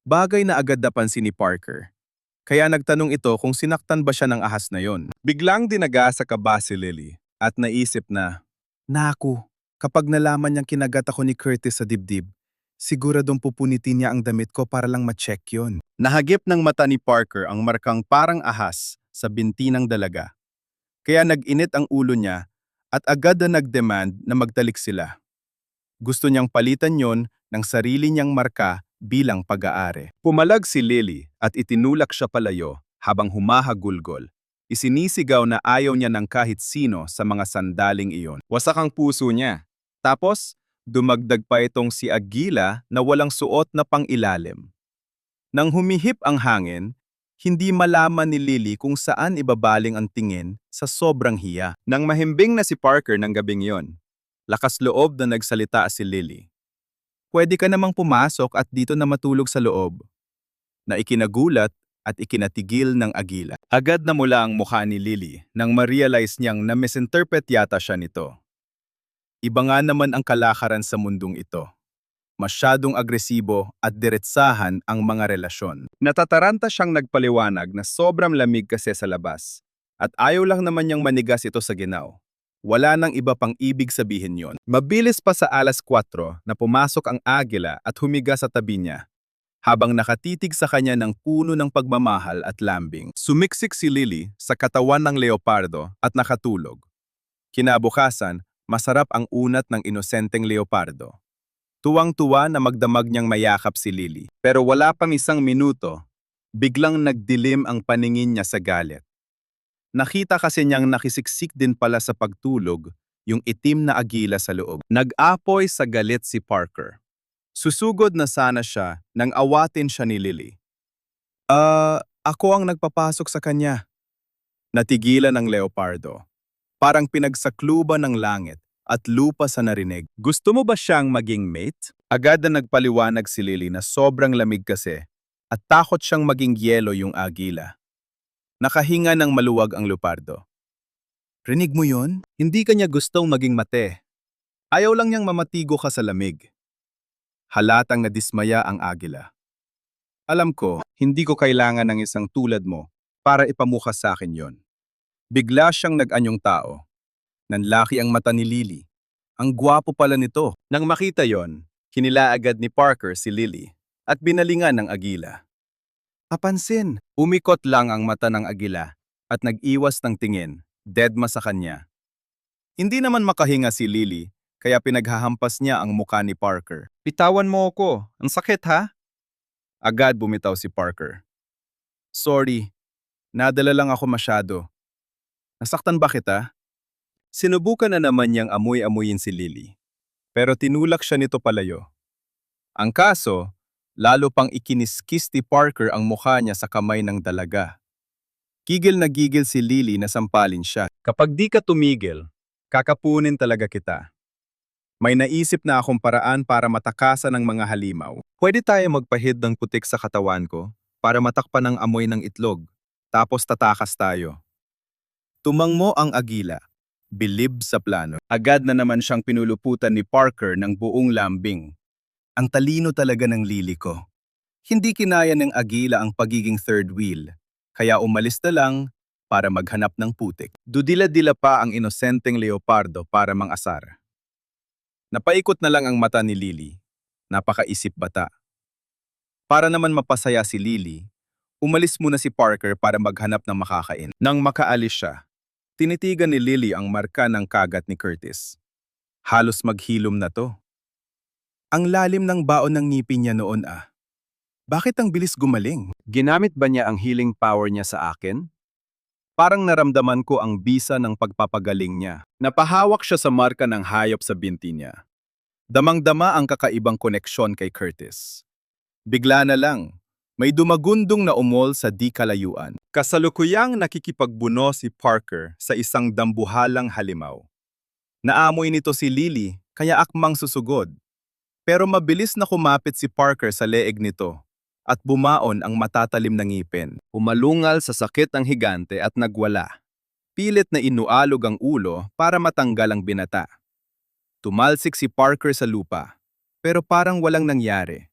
Bagay na agad napansin ni Parker. Kaya nagtanong ito kung sinaktan ba siya ng ahas na yon. Biglang dinaga sa kaba si Lily at naisip na, naku, kapag nalaman niyang kinagat ako ni Curtis sa dibdib, siguradong pupunitin niya ang damit ko para lang ma-check yon. Nahagip ng mata ni Parker ang markang parang ahas sa binti ng dalaga. Kaya nag-init ang ulo niya at agad na nag-demand na magtalik sila. Gusto niyang palitan yon ng sarili niyang marka bilang pag-aari. Pumalag si Lily at itinulak siya palayo habang humahagulgol. Isinisigaw na ayaw niya ng kahit sino sa mga sandaling iyon. Wasak ang puso niya. Tapos, dumagdag pa itong si Agila na walang suot na pang-ilalim. Nang humihip ang hangin, hindi malaman ni Lily kung saan ibabaling ang tingin sa sobrang hiya. Nang mahimbing na si Parker ng gabing yon, lakas loob na nagsalita si Lily. Pwede ka namang pumasok at dito na matulog sa loob. Na ikinagulat at ikinatigil ng Agila. Agad na mula ang mukha ni Lily nang ma-realize niyang na-misinterpret yata siya nito. Iba nga naman ang kalakaran sa mundong ito. Masyadong agresibo at diretsahan ang mga relasyon. Natataranta siyang nagpaliwanag na sobrang lamig kasi sa labas at ayaw lang naman niyang manigas ito sa ginaw. Wala nang iba pang ibig sabihin yon. Mabilis pa sa 4:00 na pumasok ang Agila at humiga sa tabi niya habang nakatitig sa kanya ng puno ng pagmamahal at lambing. Sumiksik si Lily sa katawan ng leopardo at nakatulog. Kinabukasan, masarap ang unat ng inosenteng leopardo. Tuwang-tuwa na magdamag niyang mayakap si Lily. Pero wala pang isang minuto, biglang nagdilim ang paningin niya sa galit. Nakita kasi niyang nakisiksik din pala sa pagtulog yung itim na agila sa loob. Nag-apoy sa galit si Parker. Susugod na sana siya nang awatin siya ni Lily. Ako ang nagpapasok sa kanya. Natigilan ng leopardo. Parang pinagsakluban ng langit at lupa sa narinig. Gusto mo ba siyang maging mate? Agad na nagpaliwanag si Lily na sobrang lamig kasi at takot siyang maging yelo yung agila. Nakahinga ng maluwag ang leopardo. Rinig mo yon? Hindi kanya gustong maging mate. Ayaw lang niyang mamatigo ka sa lamig. Halatang nadismaya ang agila. Alam ko, hindi ko kailangan ng isang tulad mo para ipamukha sa akin yon. Bigla siyang nag-anyong tao. Nanlaki ang mata ni Lily. Ang gwapo pala nito. Nang makita yon, hinila agad ni Parker si Lily at binalingan ng agila. Kapansin, umikot lang ang mata ng agila at nag-iwas ng tingin, deadma sa kanya. Hindi naman makahinga si Lily, kaya pinaghahampas niya ang muka ni Parker. Bitawan mo ako, ang sakit ha? Agad bumitaw si Parker. Sorry, nadala lang ako masyado. Nasaktan ba kita? Sinubukan na naman niyang amoy-amoyin si Lily, pero tinulak siya nito palayo. Ang kaso, lalo pang ikiniskis ni Parker ang mukha niya sa kamay ng dalaga. Gigil na gigil si Lily na sampalin siya. Kapag di ka tumigil, kakapunin talaga kita. May naisip na akong paraan para matakasan ng mga halimaw. Pwede tayo magpahid ng putik sa katawan ko para matakpan ng amoy ng itlog, tapos tatakas tayo. Tumangmo ang agila. Bilib sa plano. Agad na naman siyang pinuluputan ni Parker ng buong lambing. Ang talino talaga ng Lily ko. Hindi kinaya ng agila ang pagiging third wheel, kaya umalis na lang para maghanap ng putik. Dudila-dila pa ang inosenteng leopardo para mang-asar. Napaikot na lang ang mata ni Lily. Napakaisip bata. Para naman mapasaya si Lily, umalis muna si Parker para maghanap ng makakain. Nang makaalis siya, tinitigan ni Lily ang marka ng kagat ni Curtis. Halos maghilom na to. Ang lalim ng baon ng ngipin niya noon ah. Bakit ang bilis gumaling? Ginamit ba niya ang healing power niya sa akin? Parang naramdaman ko ang bisa ng pagpapagaling niya. Napahawak siya sa marka ng hayop sa binti niya. Damang-dama ang kakaibang koneksyon kay Curtis. Bigla na lang, may dumagundong na umol sa di kalayuan. Kasalukuyang nakikipagbuno si Parker sa isang dambuhalang halimaw. Naamoy nito si Lily, kaya akmang susugod. Pero mabilis na kumapit si Parker sa leeg nito at bumaon ang matatalim na ngipin. Umalungal sa sakit ang higante at nagwala. Pilit na inualog ang ulo para matanggal ang binata. Tumalsik si Parker sa lupa, pero parang walang nangyari.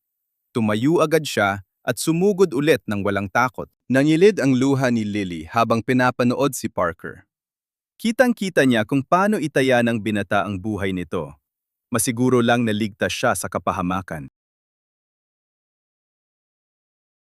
Tumayo agad siya at sumugod ulit ng walang takot. Nangilid ang luha ni Lily habang pinapanood si Parker. Kitang-kita niya kung paano itaya ng binata ang buhay nito. Masiguro lang na ligtas siya sa kapahamakan.